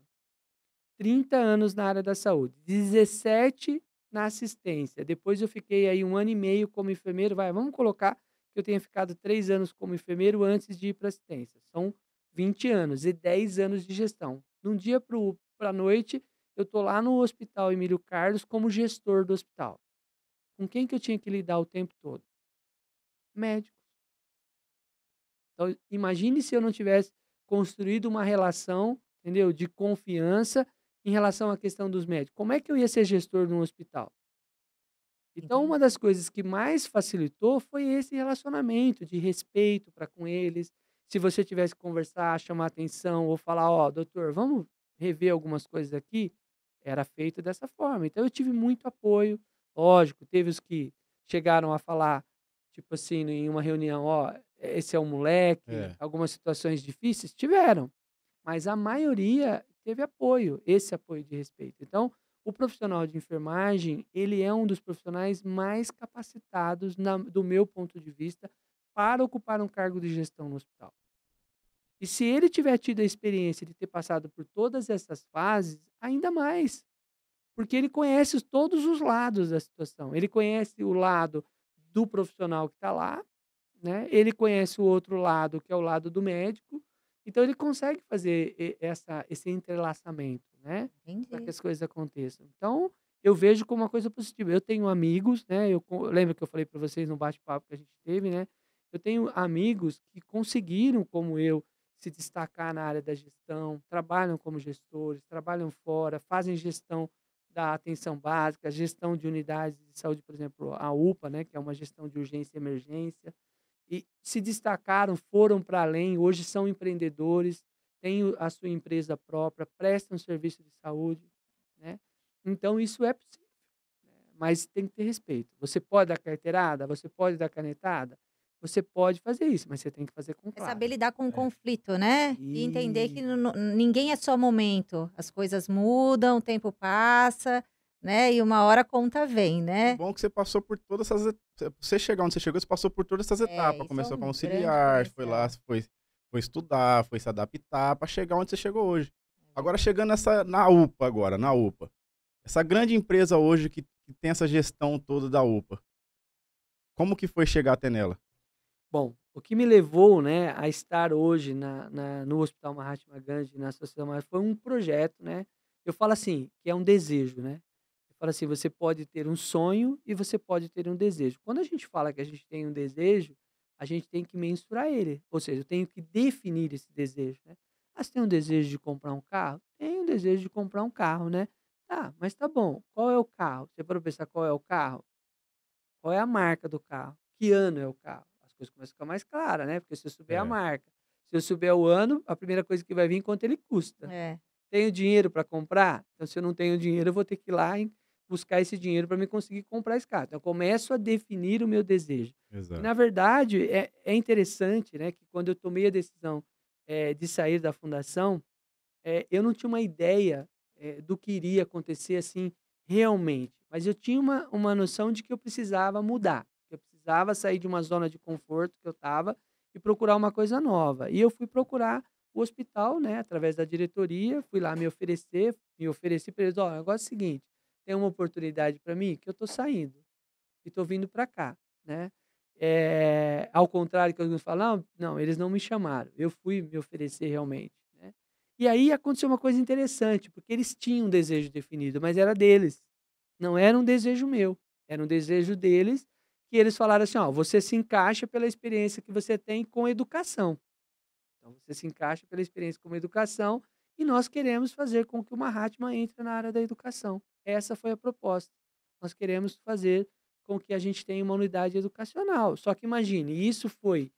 30 anos na área da saúde, 17 na assistência, depois eu fiquei aí 1 ano e meio como enfermeiro, vamos colocar que eu tenha ficado 3 anos como enfermeiro antes de ir para assistência, são 20 anos e 10 anos de gestão. De um dia para a noite, eu tô lá no Hospital Emílio Carlos como gestor do hospital. Com quem que eu tinha que lidar o tempo todo? Médico. Então, imagine se eu não tivesse construído uma relação, entendeu, de confiança em relação à questão dos médicos. Como é que eu ia ser gestor de um hospital? Então, uma Entendi. das coisas que mais facilitou foi esse relacionamento de respeito para com eles. Se você tivesse que conversar, chamar atenção ou falar, ó, doutor, vamos rever algumas coisas aqui, era feito dessa forma. Então, eu tive muito apoio. Lógico, teve os que chegaram a falar, tipo assim, em uma reunião, ó, esse é um moleque, É. algumas situações difíceis, tiveram. Mas a maioria teve apoio, esse apoio de respeito. Então, o profissional de enfermagem, ele é um dos profissionais mais capacitados, do meu ponto de vista, para ocupar um cargo de gestão no hospital. E se ele tiver tido a experiência de ter passado por todas essas fases, ainda mais. porque ele conhece todos os lados da situação. Ele conhece o lado do profissional que está lá, né? Ele conhece o outro lado, que é o lado do médico. Então ele consegue fazer esse entrelaçamento, né? Para que Entendi. as coisas aconteçam. Então eu vejo como uma coisa positiva. Eu tenho amigos, né? Lembra que eu falei para vocês no bate-papo que a gente teve, né? Eu tenho amigos que conseguiram, como eu, se destacar na área da gestão, trabalham como gestores, trabalham fora, fazem gestão da atenção básica, gestão de unidades de saúde, por exemplo, a UPA, né, que é uma gestão de urgência e emergência, e se destacaram, foram para além, hoje são empreendedores, têm a sua empresa própria, prestam serviço de saúde, né? Então isso é possível, mas tem que ter respeito. Você pode dar carteirada, você pode dar canetada, você pode fazer isso, mas você tem que fazer com É saber classe. lidar com o É. conflito, né? E entender que ninguém é só momento. As coisas mudam, o tempo passa, né? E uma hora a conta vem, O né? bom é que você passou por todas essas você chegar onde você chegou, você passou por todas essas É, etapas. isso é Começou com um grande auxiliar, foi lá, diferencial. foi estudar, foi se adaptar para chegar onde você chegou hoje. É Agora verdade. chegando na UPA agora, na UPA. Essa grande empresa hoje que tem essa gestão toda da UPA. Como que foi chegar até nela? Bom, o que me levou, né, a estar hoje no Hospital Mahatma Gandhi, na Associação Mahatma, foi um projeto, né? Eu falo assim, que é um desejo, né? Eu falo assim, você pode ter um sonho e você pode ter um desejo. Quando a gente fala que a gente tem um desejo, a gente tem que mensurar ele. Ou seja, eu tenho que definir esse desejo, né? Ah, você tem um desejo de comprar um carro? Tenho um desejo de comprar um carro, né? Tá, mas tá bom. Qual é o carro? Você pode pensar qual é o carro? Qual é a marca do carro? Que ano é o carro? As coisas começam a ficar mais claras, né? Porque se eu souber a É, marca, se eu souber o ano, a primeira coisa que vai vir é quanto ele custa. É. Tenho dinheiro para comprar? Então, se eu não tenho dinheiro, eu vou ter que ir lá e buscar esse dinheiro para me conseguir comprar esse carro. Então, eu começo a definir o meu desejo. E, exato. na verdade, é interessante, né, que quando eu tomei a decisão de sair da fundação, eu não tinha uma ideia, do que iria acontecer, assim, realmente, mas eu tinha uma noção de que eu precisava mudar, que eu precisava sair de uma zona de conforto que eu estava e procurar uma coisa nova. E eu fui procurar o hospital, né, através da diretoria, fui lá me ofereci para eles: "Olha, o negócio é o seguinte, tem uma oportunidade para mim que eu estou saindo e estou vindo para cá", né. Ao contrário que alguns falam: "Não, não, eles não me chamaram", eu fui me oferecer realmente, né. E aí aconteceu uma coisa interessante, porque eles tinham um desejo definido, mas era deles, não era um desejo meu, era um desejo deles, que eles falaram assim: "Ó, você se encaixa pela experiência que você tem com educação. Então você se encaixa pela experiência com educação e nós queremos fazer com que o Mahatma entre na área da educação". Essa foi a proposta. Nós queremos fazer com que a gente tenha uma unidade educacional. Só que imagine, isso foi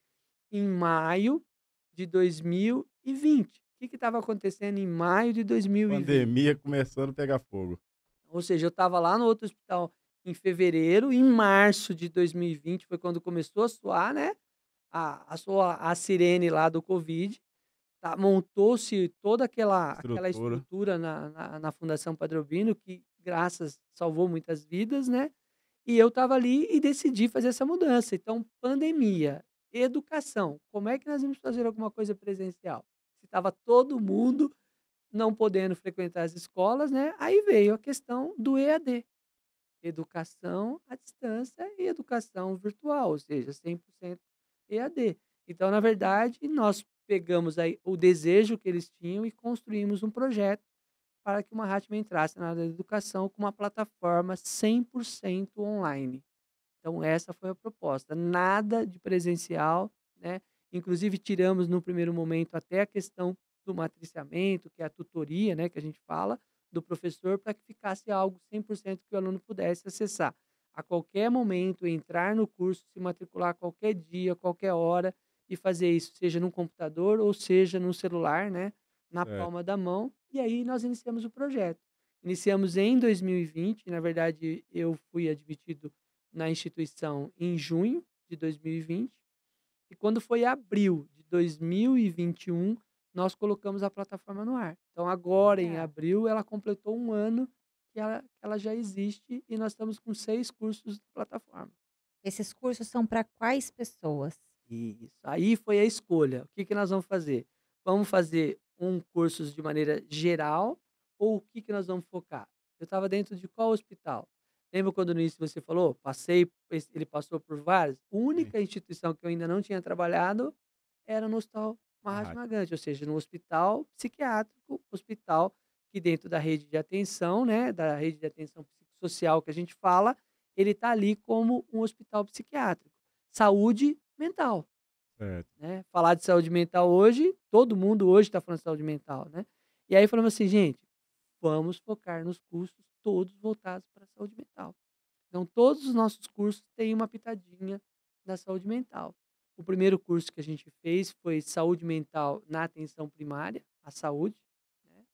em maio de 2020. O que estava acontecendo em maio de 2020? Pandemia começando a pegar fogo. Ou seja, eu estava lá no outro hospital em fevereiro, em março de 2020 foi quando começou a soar, né, a sirene lá do Covid. Tá, montou-se toda aquela Estrutura. estrutura na Fundação Padre Albino, que graças salvou muitas vidas, né, e eu estava ali e decidi fazer essa mudança. Então, pandemia, educação, como é que nós vamos fazer alguma coisa presencial? Se estava todo mundo não podendo frequentar as escolas, né, aí veio a questão do EAD, educação à distância e educação virtual, ou seja, 100% EAD. Então, na verdade, nós pegamos aí o desejo que eles tinham e construímos um projeto para que o Mahatma entrasse na área da educação com uma plataforma 100% online. Então essa foi a proposta, nada de presencial, né, inclusive tiramos no primeiro momento até a questão do matriciamento, que é a tutoria, né, que a gente fala, do professor, para que ficasse algo 100% que o aluno pudesse acessar a qualquer momento, entrar no curso, se matricular qualquer dia, qualquer hora e fazer isso, seja num computador ou seja no celular, né, na Certo. palma da mão, e aí nós iniciamos o projeto. Iniciamos em 2020, na verdade eu fui admitido na instituição em junho de 2020, e quando foi abril de 2021, nós colocamos a plataforma no ar. Então agora em Olha, abril ela completou um ano que ela já existe e nós estamos com 6 cursos de plataforma. esses cursos são para quais pessoas? Isso, aí foi a escolha. O que que nós vamos fazer? Vamos fazer cursos de maneira geral ou o que que nós vamos focar? Eu estava dentro de qual hospital? Lembra quando no início você falou? Ele passou por várias? A Sim. única instituição que eu ainda não tinha trabalhado era no Hospital Marra Mahatma Gandhi, ou seja, no hospital psiquiátrico, hospital que dentro da rede de atenção, né, da rede de atenção psicossocial que a gente fala, ele está ali como um hospital psiquiátrico. Saúde mental, certo. né? Falar de saúde mental hoje, todo mundo hoje está falando de saúde mental, né? E aí falamos assim, gente, vamos focar nos cursos todos voltados para a saúde mental. Então, todos os nossos cursos têm uma pitadinha da saúde mental. O primeiro curso que a gente fez foi Saúde Mental na Atenção Primária, à Saúde, né?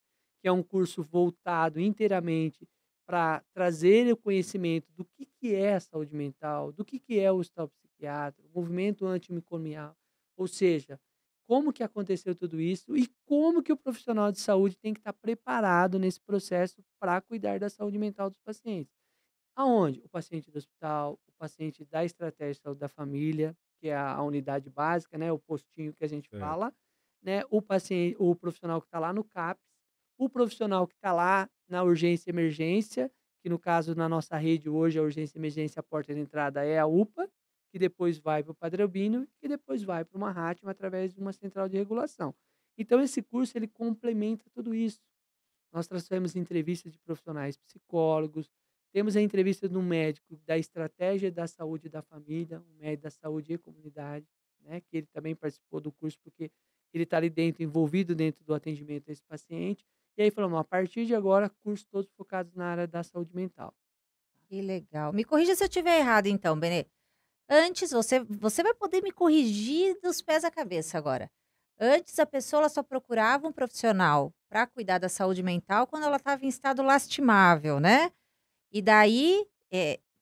Que é um curso voltado inteiramente para trazer o conhecimento do que é a saúde mental, do que é o hospital psiquiátrico, o movimento antimicrobiano, ou seja, como que aconteceu tudo isso e como que o profissional de saúde tem que estar preparado nesse processo para cuidar da saúde mental dos pacientes. Aonde? O paciente do hospital, o paciente da estratégia de saúde da família, que é a unidade básica, né, o postinho que a gente Certo. fala, né, o profissional que está lá no CAPS, o profissional que está lá na urgência e emergência, que no caso na nossa rede hoje a urgência e emergência, a porta de entrada é a UPA, que depois vai para o Padre Albino, que depois vai para uma Mahatma através de uma central de regulação. Então esse curso ele complementa tudo isso. Nós trouxemos entrevistas de profissionais psicólogos, temos a entrevista de um médico da estratégia da saúde da família, um médico da saúde e comunidade, né, que ele também participou do curso porque ele está ali dentro, envolvido dentro do atendimento a esse paciente. E aí falamos, a partir de agora, cursos todos focados na área da saúde mental. Que legal. Me corrija se eu estiver errado então, Benê. Antes, você vai poder me corrigir dos pés à cabeça agora. Antes, a pessoa ela só procurava um profissional para cuidar da saúde mental quando ela estava em estado lastimável, né? E daí,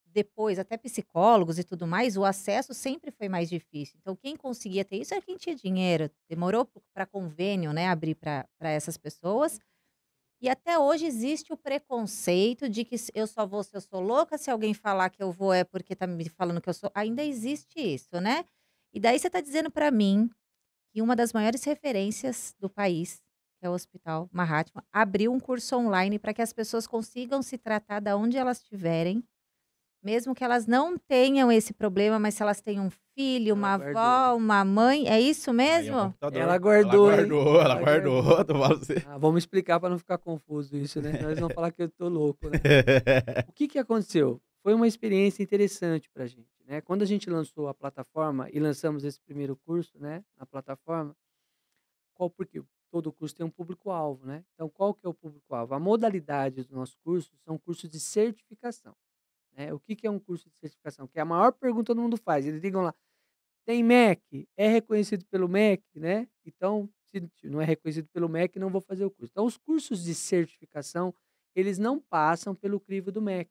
depois, até psicólogos e tudo mais, o acesso sempre foi mais difícil. Então, quem conseguia ter isso era quem tinha dinheiro. Demorou para convênio, né, abrir para essas pessoas. E até hoje existe o preconceito de que eu só vou se eu sou louca, se alguém falar que eu vou é porque tá me falando que eu sou. Ainda existe isso, né? E daí você tá dizendo para mim que uma das maiores referências do país, que é o Hospital Mahatma, abriu um curso online para que as pessoas consigam se tratar da onde elas estiverem, mesmo que elas não tenham esse problema, mas se elas têm um filho, Ela uma guardou, avó, hein? uma mãe, é isso Aí é o mesmo? Ela computador. Ela guardou, hein? guardou, ela Ela guardou. guardou. Tu fala pra você. Ah, vamos explicar para não ficar confuso isso, né? Senão eles vão falar que eu tô louco, né? O que que aconteceu? Foi uma experiência interessante para a gente, né? Quando a gente lançou a plataforma e lançamos esse primeiro curso, né, na plataforma, porque todo curso tem um público-alvo, né? Então, qual que é o público-alvo? A modalidade do nosso curso são cursos de certificação, né? O que que é um curso de certificação? Que é a maior pergunta que todo mundo faz. Eles ligam lá, tem MEC? É reconhecido pelo MEC, né? Então, se não é reconhecido pelo MEC, não vou fazer o curso. Então, os cursos de certificação, eles não passam pelo crivo do MEC,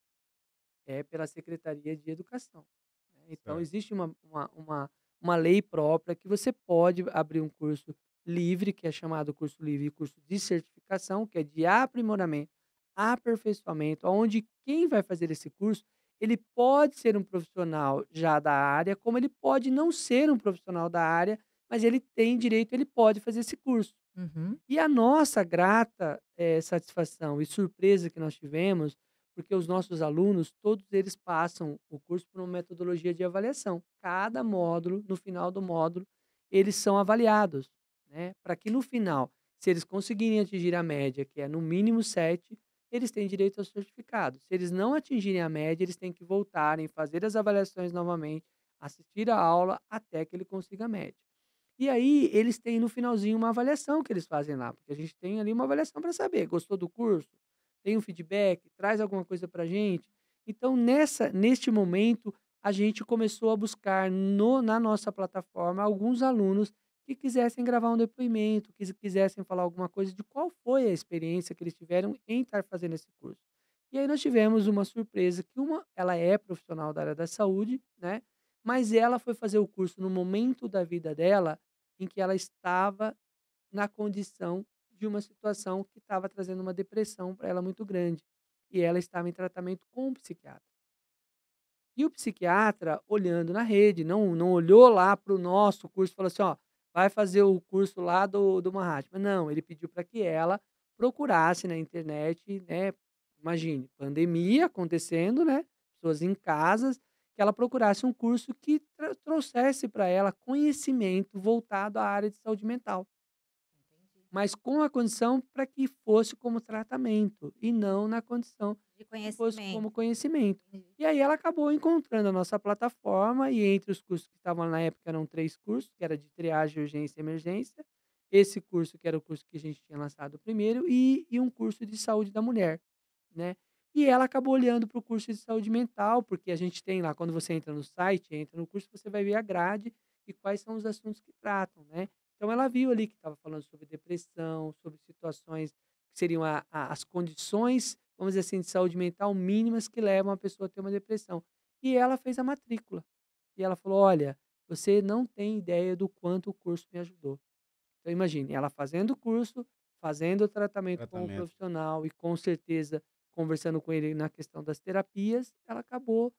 é pela Secretaria de Educação, né. Então Certo. existe uma lei própria que você pode abrir um curso livre, que é chamado curso livre e curso de certificação, que é de aprimoramento, aperfeiçoamento, onde quem vai fazer esse curso, ele pode ser um profissional já da área, como ele pode não ser um profissional da área, mas ele tem direito, ele pode fazer esse curso. Uhum. E a nossa grata, satisfação e surpresa que nós tivemos, porque os nossos alunos, todos eles passam o curso por uma metodologia de avaliação. Cada módulo, no final do módulo, eles são avaliados, né, para que no final, se eles conseguirem atingir a média, que é no mínimo 7, eles têm direito ao certificado. Se eles não atingirem a média, eles têm que voltarem, fazer as avaliações novamente, assistir a aula até que ele consiga a média. E aí, eles têm no finalzinho uma avaliação que eles fazem lá, porque a gente tem ali uma avaliação para saber, gostou do curso? Tem um feedback? Traz alguma coisa para a gente? Então, neste momento, a gente começou a buscar na nossa plataforma alguns alunos que quisessem gravar um depoimento, que quisessem falar alguma coisa de qual foi a experiência que eles tiveram em estar fazendo esse curso. E aí nós tivemos uma surpresa que ela é profissional da área da saúde, né? Mas ela foi fazer o curso no momento da vida dela em que ela estava na condição de uma situação que estava trazendo uma depressão para ela muito grande. E ela estava em tratamento com um psiquiatra. E o psiquiatra, olhando na rede, não olhou lá para o nosso curso e falou assim: ó, vai fazer o curso lá do Mahatma. Não, ele pediu para que ela procurasse na internet, né, Imagine, pandemia acontecendo, né? Pessoas em casas, que ela procurasse um curso que trouxesse para ela conhecimento voltado à área de saúde mental, Entendi. mas com a condição para que fosse como tratamento e não na condição De que fosse conhecimento. como conhecimento. Entendi. E aí ela acabou encontrando a nossa plataforma e entre os cursos que estavam na época eram 3 cursos, que era de triagem, urgência e emergência, esse curso que era o curso que a gente tinha lançado primeiro e um curso de saúde da mulher, né. E ela acabou olhando para o curso de saúde mental, porque a gente tem lá, quando você entra no site, entra no curso, você vai ver a grade e quais são os assuntos que tratam, né. Então ela viu ali que estava falando sobre depressão, sobre situações que seriam as condições, vamos dizer assim, de saúde mental mínimas que levam a pessoa a ter uma depressão. E ela fez a matrícula. E ela falou: "Olha, você não tem ideia do quanto o curso me ajudou". Então imagine, ela fazendo o curso, fazendo o tratamento com o Tratamento. profissional e com certeza conversando com ele na questão das terapias, ela acabou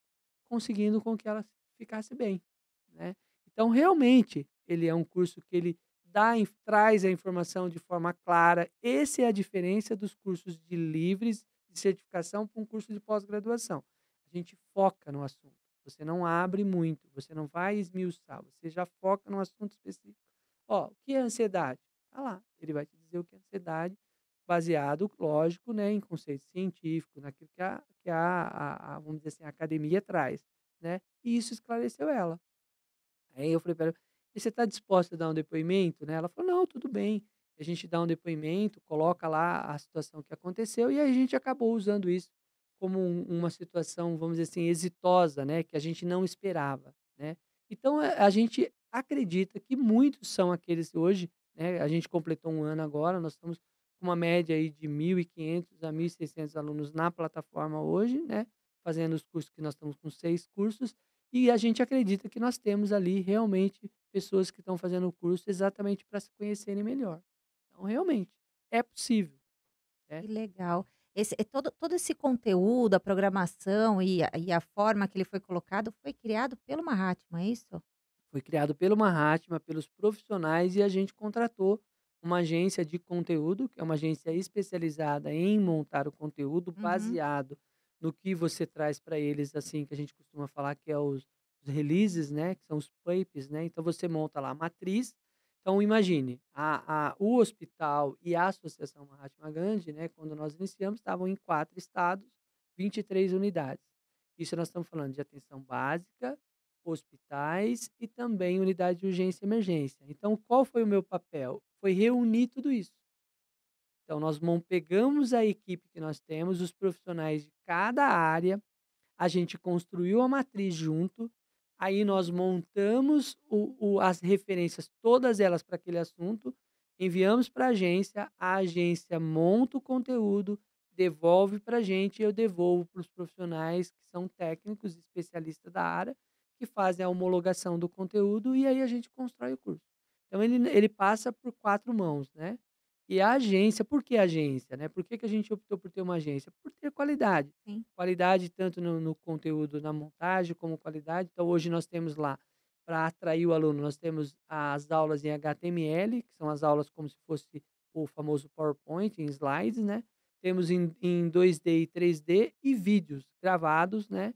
conseguindo com que ela ficasse bem, né. Então realmente, ele é um curso que ele traz a informação de forma clara, esse é a diferença dos cursos de livres de certificação para um curso de pós-graduação. A gente foca no assunto, você não abre muito, você não vai esmiuçar, você já foca num assunto específico. Ó, o que é ansiedade? Tá lá, ele vai te dizer o que é ansiedade, baseado, lógico, né, em conceito científico, naquilo que vamos dizer assim, a academia traz, né, e isso esclareceu ela. Aí eu falei para ela: "E você está disposta a dar um depoimento?", né, ela falou: "Não, tudo bem". A gente dá um depoimento, coloca lá a situação que aconteceu e aí a gente acabou usando isso como uma situação, vamos dizer assim, exitosa, né, que a gente não esperava, né. Então a gente acredita que muitos são aqueles hoje, né, a gente completou um ano agora, nós estamos com uma média aí de 1.500 a 1.600 alunos na plataforma hoje, né, fazendo os cursos que nós estamos com 6 cursos, e a gente acredita que nós temos ali realmente pessoas que estão fazendo o curso exatamente para se conhecerem melhor. Então, realmente, é possível, né. Que legal. Todo esse conteúdo, a programação e a forma que ele foi colocado foi criado pelo Mahatma, é isso? Foi criado pelo Mahatma, pelos profissionais e a gente contratou uma agência de conteúdo, que é uma agência especializada em montar o conteúdo Uhum. baseado no que você traz para eles, assim, que a gente costuma falar que é os releases, né, que são os papers, né. Então você monta lá a matriz. Então imagine, o hospital e a Associação Mahatma Gandhi, né, quando nós iniciamos, estavam em 4 estados, 23 unidades. Isso nós estamos falando de atenção básica, hospitais e também unidade de urgência e emergência. Então, qual foi o meu papel? Foi reunir tudo isso. Então, nós pegamos a equipe que nós temos, os profissionais de cada área, a gente construiu a matriz junto, aí nós montamos as referências, todas elas para aquele assunto, enviamos para a agência monta o conteúdo, devolve para a gente e eu devolvo para os profissionais que são técnicos, especialistas da área, que fazem a homologação do conteúdo e aí a gente constrói o curso. Então ele passa por 4 mãos, né. E a agência, por que agência, né? Por que a gente optou por ter uma agência? Por ter qualidade. Sim. Qualidade tanto no conteúdo, na montagem, como qualidade. Então, hoje nós temos lá, para atrair o aluno, nós temos as aulas em HTML, que são as aulas como se fosse o famoso PowerPoint, em slides, né? Temos em 2D e 3D e vídeos gravados, né?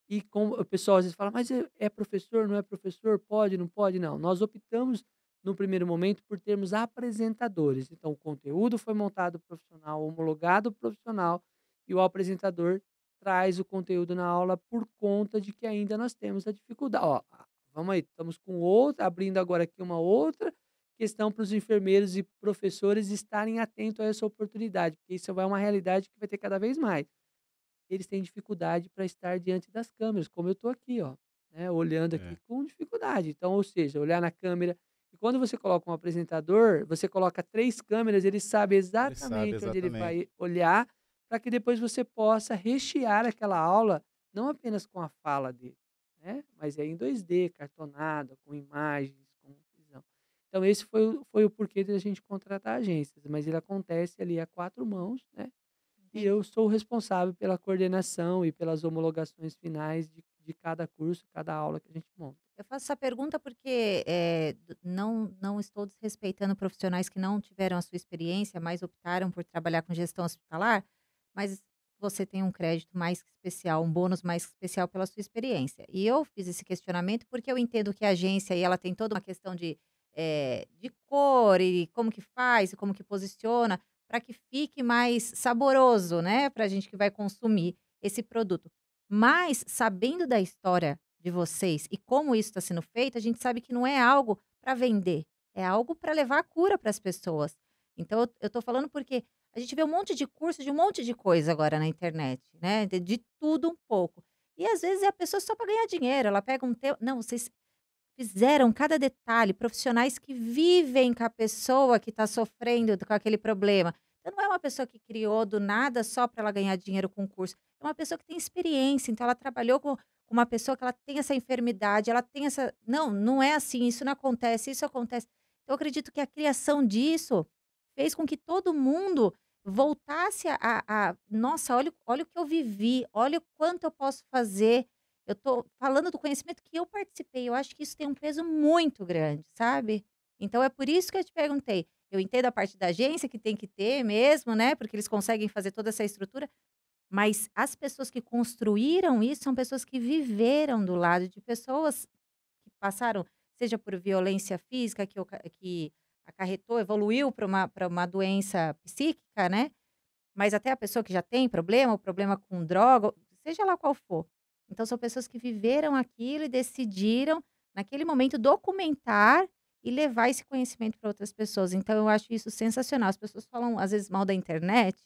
E como o pessoal às vezes fala, mas é professor, não é professor? Pode, não pode? Não. Nós optamos, no primeiro momento, por termos apresentadores. Então, o conteúdo foi montado profissional, homologado profissional, e o apresentador traz o conteúdo na aula por conta de que ainda nós temos a dificuldade. Ó, vamos aí, estamos com outra, abrindo agora aqui uma outra questão para os enfermeiros e professores estarem atentos a essa oportunidade, porque isso vai uma realidade que vai ter cada vez mais. Eles têm dificuldade para estar diante das câmeras, como eu estou aqui, ó, né, olhando aqui É, com dificuldade. Então, ou seja, olhar na câmera e quando você coloca um apresentador, você coloca 3 câmeras, ele sabe ele sabe exatamente onde ele exatamente. vai olhar, para que depois você possa rechear aquela aula, não apenas com a fala dele, né, mas é em 2D, cartonada, com imagens, com visão. Então esse foi o porquê de a gente contratar agências, mas ele acontece ali a 4 mãos, né, e Entendi. eu sou o responsável pela coordenação e pelas homologações finais de cada curso, cada aula que a gente monta. Eu faço essa pergunta porque, não estou desrespeitando profissionais que não tiveram a sua experiência, mas optaram por trabalhar com gestão hospitalar, mas você tem um crédito mais que especial, um bônus mais que especial pela sua experiência. E eu fiz esse questionamento porque eu entendo que a agência aí ela tem toda uma questão de cor e como que faz e como que posiciona para que fique mais saboroso, né, para a gente que vai consumir esse produto. Mas sabendo da história de vocês e como isso está sendo feito, a gente sabe que não é algo para vender, é algo para levar a cura para as pessoas. Então eu estou falando porque a gente vê um monte de curso de um monte de coisa agora na internet, né, de tudo um pouco. E às vezes é a pessoa só para ganhar dinheiro, ela pega um tema não, vocês fizeram cada detalhe, profissionais que vivem com a pessoa que está sofrendo com aquele problema. Então não é uma pessoa que criou do nada só para ela ganhar dinheiro com o curso, é uma pessoa que tem experiência, então ela trabalhou com uma pessoa que ela tem essa enfermidade, ela tem essa não, não é assim, isso não acontece, isso acontece. Eu acredito que a criação disso fez com que todo mundo voltasse "Nossa, olha o que eu vivi, olha o quanto eu posso fazer". Eu tô falando do conhecimento que eu participei, eu acho que isso tem um peso muito grande, sabe. Então é por isso que eu te perguntei. Eu entendo a parte da agência que tem que ter mesmo, né, porque eles conseguem fazer toda essa estrutura, mas as pessoas que construíram isso são pessoas que viveram do lado de pessoas que passaram, seja por violência física que acarretou, evoluiu para uma doença psíquica, né, mas até a pessoa que já tem problema, o problema com droga, seja lá qual for. Então são pessoas que viveram aquilo e decidiram, naquele momento, documentar e levar esse conhecimento para outras pessoas. Então eu acho isso sensacional. As pessoas falam, às vezes, mal da internet.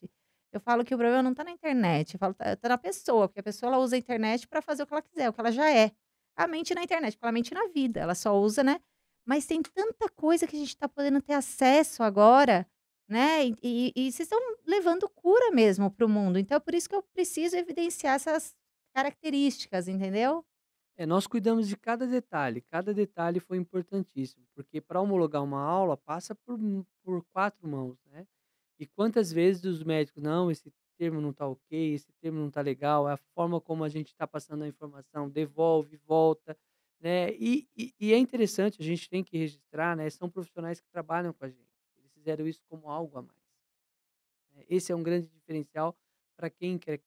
Eu falo que o problema não está na internet, eu falo, tá na pessoa, porque a pessoa ela usa a internet para fazer o que ela quiser, o que ela já é. A mente na internet, porque ela mente na vida, ela só usa, né? Mas tem tanta coisa que a gente está podendo ter acesso agora, né, e vocês estão levando cura mesmo para o mundo, então é por isso que eu preciso evidenciar essas características, entendeu? Nós cuidamos de cada detalhe foi importantíssimo, porque para homologar uma aula passa por 4 mãos, né. E quantas vezes os médicos: "Não, esse termo não está ok, esse termo não está legal", a forma como a gente está passando a informação, devolve, volta, né. E é interessante, a gente tem que registrar, né, são profissionais que trabalham com a gente, eles fizeram isso como algo a mais. Esse é um grande diferencial para quem quer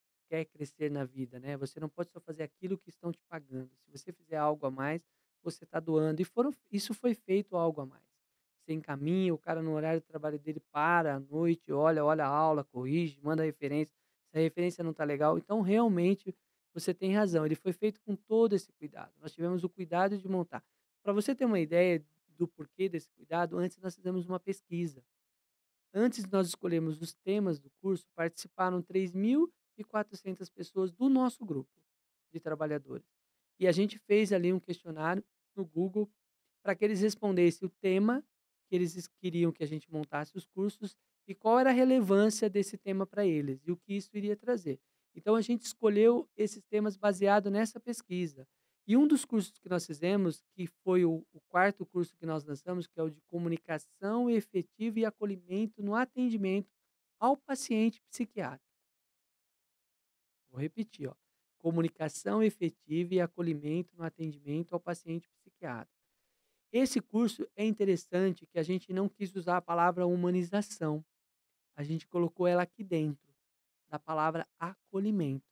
crescer na vida, né. Você não pode só fazer aquilo que estão te pagando. Se você fizer algo a mais, você está doando. Isso foi feito algo a mais. Você encaminha, o cara no horário de trabalho dele para à noite, olha a aula, corrige, manda referência. Se a referência não está legal, então realmente você tem razão. Ele foi feito com todo esse cuidado. Nós tivemos o cuidado de montar. Para você ter uma ideia do porquê desse cuidado, antes nós fizemos uma pesquisa. Antes de nós escolhermos os temas do curso, participaram 3.400 pessoas do nosso grupo de trabalhadores. E a gente fez ali um questionário no Google para que eles respondessem o tema que eles queriam que a gente montasse os cursos e qual era a relevância desse tema para eles e o que isso iria trazer. Então a gente escolheu esses temas baseado nessa pesquisa. E um dos cursos que nós fizemos, que foi o quarto curso que nós lançamos, que é o de comunicação efetiva e acolhimento no atendimento ao paciente psiquiátrico. Vou repetir, ó. Comunicação efetiva e acolhimento no atendimento ao paciente psiquiátrico. Esse curso é interessante que a gente não quis usar a palavra humanização. A gente colocou ela aqui dentro, da palavra acolhimento.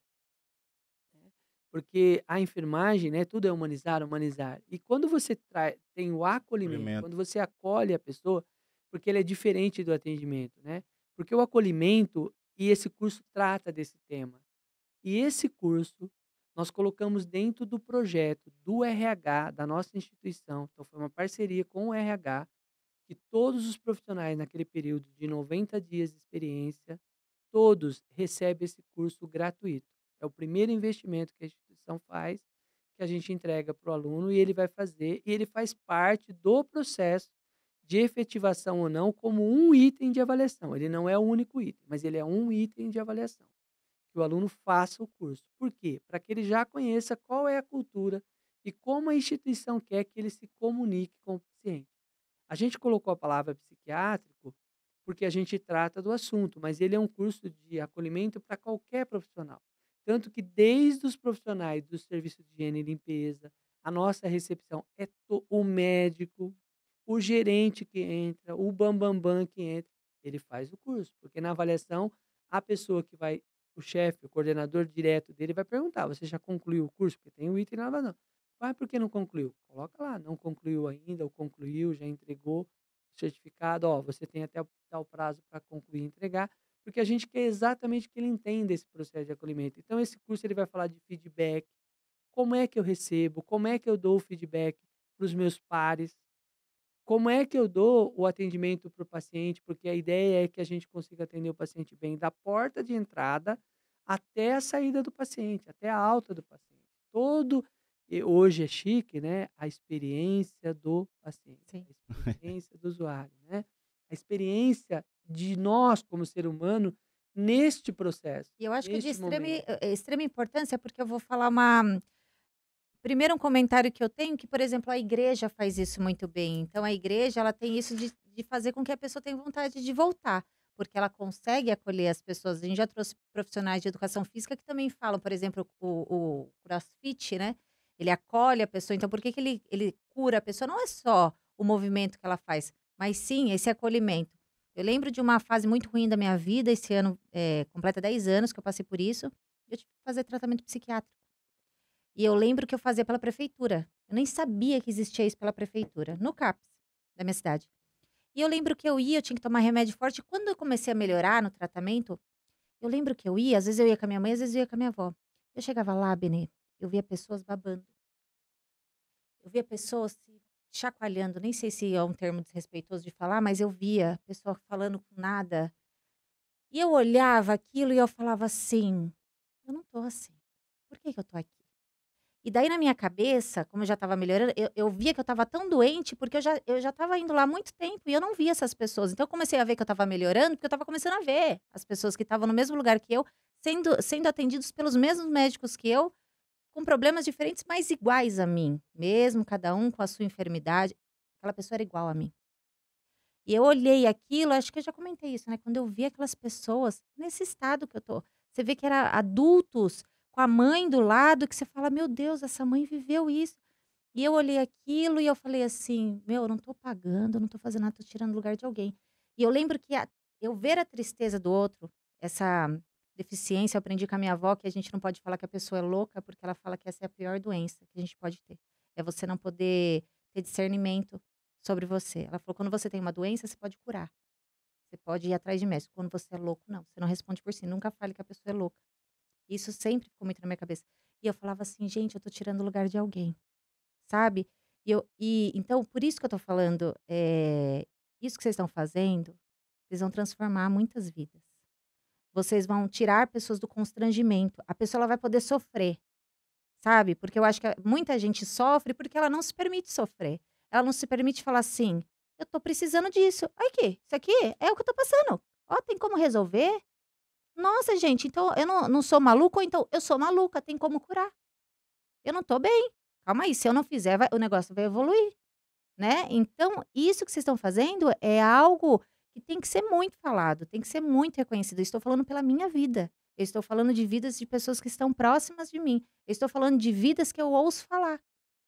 Né? Porque a enfermagem, né, tudo é humanizar, humanizar. E quando você tem o acolhimento, Acolhimento. quando você acolhe a pessoa, porque ele é diferente do atendimento, né? Porque o acolhimento, e esse curso trata desse tema. E esse curso nós colocamos dentro do projeto do RH da nossa instituição. Então foi uma parceria com o RH, que todos os profissionais naquele período de 90 dias de experiência, todos recebem esse curso gratuito. É o primeiro investimento que a instituição faz, que a gente entrega para o aluno e ele vai fazer, e ele faz parte do processo de efetivação ou não como um item de avaliação. Ele não é o único item, mas ele é um item de avaliação. Que o aluno faça o curso. Por quê? Para que ele já conheça qual é a cultura e como a instituição quer que ele se comunique com o paciente. A gente colocou a palavra psiquiátrico porque a gente trata do assunto, mas ele é um curso de acolhimento para qualquer profissional. Tanto que desde os profissionais do serviço de higiene e limpeza, a nossa recepção é o médico, o gerente que entra, o bambambam que entra, ele faz o curso, porque na avaliação a pessoa que vai o chefe, o coordenador direto dele vai perguntar: você já concluiu o curso? Porque tem o item lá, não. Mas por que não concluiu? Coloca lá, não concluiu ainda, ou concluiu, já entregou o certificado, ó, você tem até tal prazo para concluir e entregar, porque a gente quer exatamente que ele entenda esse processo de acolhimento. Então, esse curso ele vai falar de feedback, como é que eu recebo, como é que eu dou o feedback para os meus pares, como é que eu dou o atendimento para o paciente, porque a ideia é que a gente consiga atender o paciente bem da porta de entrada até a saída do paciente, até a alta do paciente. E hoje é chique, né? A experiência do paciente, Sim. a experiência do usuário, né? A experiência de nós como ser humano neste processo, E eu acho que é de neste momento. extrema importância, porque eu vou falar uma. Primeiro, um comentário que eu tenho, que, por exemplo, a igreja faz isso muito bem. Então, a igreja, ela tem isso de fazer com que a pessoa tenha vontade de voltar, porque ela consegue acolher as pessoas. A gente já trouxe profissionais de educação física que também falam, por exemplo, o CrossFit, né? Ele acolhe a pessoa. Então, por que que ele cura a pessoa? Não é só o movimento que ela faz, mas sim esse acolhimento. Eu lembro de uma fase muito ruim da minha vida, esse ano completa 10 anos que eu passei por isso. Eu tive que fazer tratamento psiquiátrico. E eu lembro que eu fazia pela prefeitura. Eu nem sabia que existia isso pela prefeitura, no CAPS da minha cidade. E eu lembro que eu tinha que tomar remédio forte. Quando eu comecei a melhorar no tratamento, eu lembro que às vezes eu ia com a minha mãe, às vezes eu ia com a minha avó. Eu chegava lá, Benê, eu via pessoas babando. Eu via pessoas se chacoalhando, nem sei se é um termo desrespeitoso de falar, mas eu via pessoa falando com nada. E eu olhava aquilo e eu falava assim: eu não tô assim. Por que que eu tô aqui? E daí na minha cabeça, como eu já estava melhorando, eu via que eu estava tão doente, porque eu já estava indo lá há muito tempo e eu não via essas pessoas. Então eu comecei a ver que eu estava melhorando, porque eu estava começando a ver as pessoas que estavam no mesmo lugar que eu, sendo atendidos pelos mesmos médicos que eu, com problemas diferentes, mas iguais a mim. Mesmo cada um com a sua enfermidade, aquela pessoa era igual a mim. E eu olhei aquilo, acho que eu já comentei isso, né? Quando eu vi aquelas pessoas nesse estado que eu tô, você vê que era adultos com a mãe do lado, que você fala, meu Deus, essa mãe viveu isso. E eu olhei aquilo e eu falei assim, meu, eu não tô pagando, eu não tô fazendo nada, tô tirando o lugar de alguém. E eu lembro que eu ver a tristeza do outro, essa deficiência, eu aprendi com a minha avó que a gente não pode falar que a pessoa é louca, porque ela fala que essa é a pior doença que a gente pode ter. É você não poder ter discernimento sobre você. Ela falou: "Quando você tem uma doença, você pode curar. Você pode ir atrás de médico. Quando você é louco, não. Você não responde por si. Nunca fale que a pessoa é louca". Isso sempre ficou muito na minha cabeça. E eu falava assim: "Gente, eu tô tirando o lugar de alguém", sabe? Então, por isso que eu tô falando, isso que vocês estão fazendo, vocês vão transformar muitas vidas. Vocês vão tirar pessoas do constrangimento. A pessoa ela vai poder sofrer. Sabe, porque eu acho que muita gente sofre porque ela não se permite sofrer. Ela não se permite falar assim: "Eu tô precisando disso. Olha aqui, isso aqui é o que eu tô passando. Ó, tem como resolver? Nossa, gente, então eu não sou maluco ou então eu sou maluca, tem como curar. Eu não tô bem. Calma aí, se eu não fizer, o negócio vai evoluir", né. Então, isso que vocês estão fazendo é algo que tem que ser muito falado, tem que ser muito reconhecido. Eu estou falando pela minha vida. Eu estou falando de vidas de pessoas que estão próximas de mim. Eu estou falando de vidas que eu ouço falar,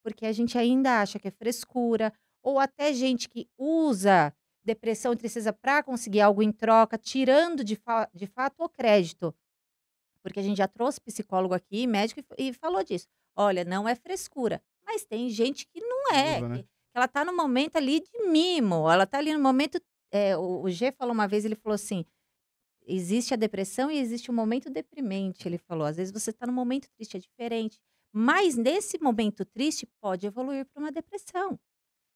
porque a gente ainda acha que é frescura, ou até gente que usa depressão e tristeza para conseguir algo em troca, tirando de fato o crédito. Porque a gente já trouxe psicólogo aqui, médico, e falou disso. Olha, não é frescura, mas tem gente que não é, Usa, né? que ela tá no momento ali de mimo, ela tá ali no momento, o G falou uma vez, ele falou assim: "Existe a depressão e existe um momento deprimente", ele falou. "Às vezes você tá num momento triste, é diferente, mas nesse momento triste pode evoluir para uma depressão".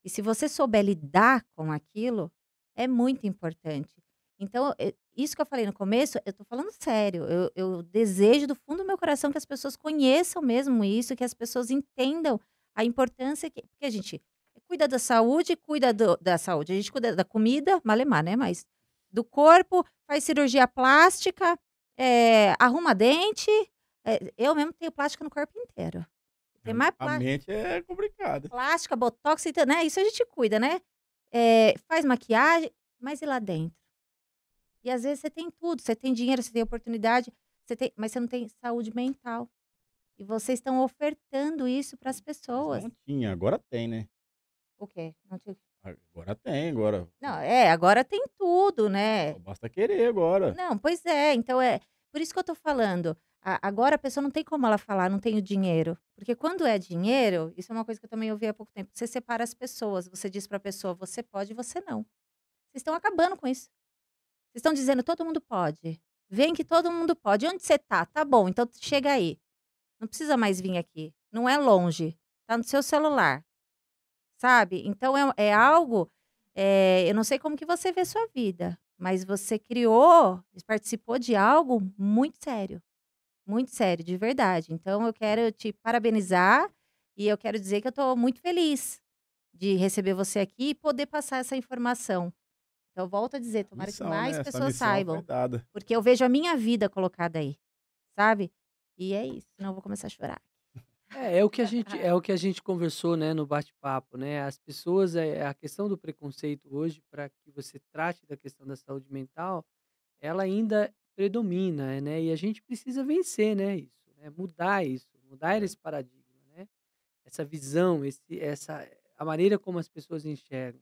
E se você souber lidar com aquilo, é muito importante. Então, isso que eu falei no começo, eu tô falando sério. Eu desejo do fundo do meu coração que as pessoas conheçam mesmo isso, que as pessoas entendam a importância porque a gente cuida da saúde, cuida da saúde, a gente cuida da comida, malemar, né, mas do corpo, faz cirurgia plástica, arruma dente, eu mesmo tenho plástica no corpo inteiro. Tem mais A mente é complicada. plástica, botox, então, né, isso a gente cuida, né. Faz maquiagem, mas e lá dentro? E às vezes você tem tudo, você tem dinheiro, você tem oportunidade, mas você não tem saúde mental. E vocês estão ofertando isso para as Mas pessoas. não tinha, agora tem, né? O quê? Não tinha Agora tem, agora. não, agora tem tudo, né. Só basta querer agora. Não, pois é, então Por isso que eu tô falando, agora a pessoa não tem como ela falar: "Não tenho dinheiro", porque quando é dinheiro, isso é uma coisa que eu também ouvi há pouco tempo, você separa as pessoas, você diz pra pessoa: "Você pode, você não". Vocês estão acabando com isso. Vocês estão dizendo: "Todo mundo pode. Vem que todo mundo pode. Onde você tá? Tá bom, então chega aí. Não precisa mais vir aqui. Não é longe. Tá no seu celular", sabe. Então é algo, eu não sei como que você vê sua vida, mas você criou, participou de algo muito sério, de verdade. Então eu quero te parabenizar e eu quero dizer que eu estou muito feliz de receber você aqui e poder passar essa informação. Então volto a dizer, tomara que Missão, né? mais Essa pessoas missão foi saibam, dada. porque eu vejo a minha vida colocada aí, sabe. E é isso, senão eu vou começar a chorar. É o que a gente conversou, né, no bate-papo, né? As pessoas, a questão do preconceito hoje, para que você trate da questão da saúde mental, ela ainda predomina, né? E a gente precisa vencer, né, isso, mudar esse paradigma, né? Essa visão, a maneira como as pessoas enxergam.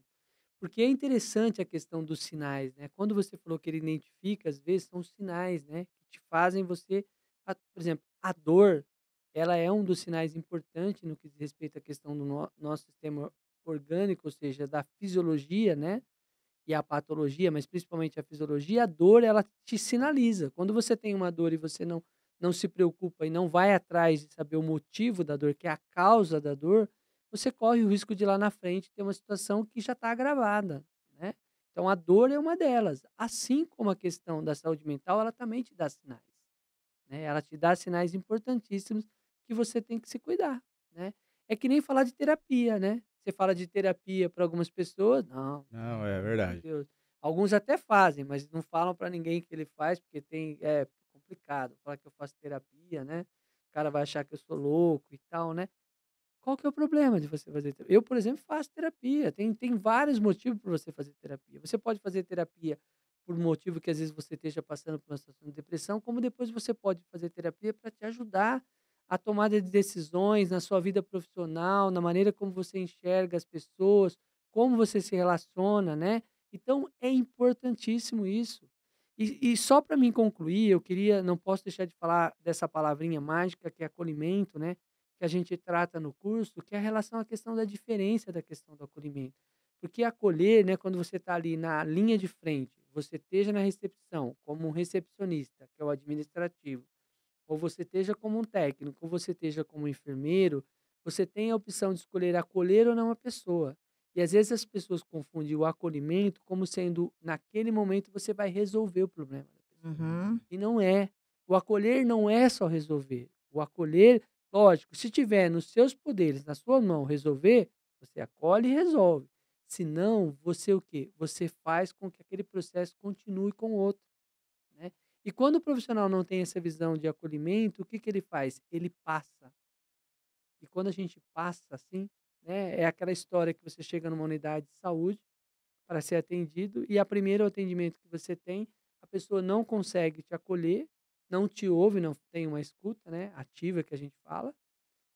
Porque é interessante a questão dos sinais, né? Quando você falou que ele identifica, às vezes são os sinais, né, que te fazem você, por exemplo, a dor, ela é um dos sinais importantes no que diz respeito à questão do nosso sistema orgânico, ou seja, da fisiologia, né? E a patologia, mas principalmente a fisiologia, a dor ela te sinaliza. Quando você tem uma dor e você não se preocupa e não vai atrás de saber o motivo da dor, que é a causa da dor, você corre o risco de lá na frente ter uma situação que já está agravada, né? Então a dor é uma delas. Assim como a questão da saúde mental, ela também te dá sinais, né? Ela te dá sinais importantíssimos que você tem que se cuidar, né? É que nem falar de terapia, né? Você fala de terapia para algumas pessoas, não, Não, é pelo amor de verdade. Deus. Alguns até fazem, mas não falam para ninguém que ele faz, porque é complicado falar que eu faço terapia, né? O cara vai achar que eu sou louco e tal, né? Qual que é o problema de você fazer terapia? Eu, por exemplo, faço terapia. Tem vários motivos para você fazer terapia. Você pode fazer terapia por um motivo que às vezes você esteja passando por uma situação de depressão, como depois você pode fazer terapia para te ajudar a tomada de decisões na sua vida profissional, na maneira como você enxerga as pessoas, como você se relaciona, né? Então é importantíssimo isso. E só para mim concluir, não posso deixar de falar dessa palavrinha mágica que é acolhimento, né? Que a gente trata no curso, que é a relação à questão da diferença da questão do acolhimento. Porque acolher, né, quando você está ali na linha de frente, você esteja na recepção como um recepcionista, que é o administrativo, ou você esteja como um técnico, ou você esteja como um enfermeiro, você tem a opção de escolher acolher ou não a pessoa. E às vezes as pessoas confundem o acolhimento como sendo, naquele momento, você vai resolver o problema da pessoa. Uhum. E não é. O acolher não é só resolver. O acolher, lógico, se tiver nos seus poderes, na sua mão, resolver, você acolhe e resolve. Se não, você o quê? Você faz com que aquele processo continue com o outro, né? E quando o profissional não tem essa visão de acolhimento, o que que ele faz? Ele passa. E quando a gente passa assim, né, é aquela história que você chega numa unidade de saúde para ser atendido e a primeiro atendimento que você tem, a pessoa não consegue te acolher, não te ouve, não tem uma escuta, né, ativa que a gente fala,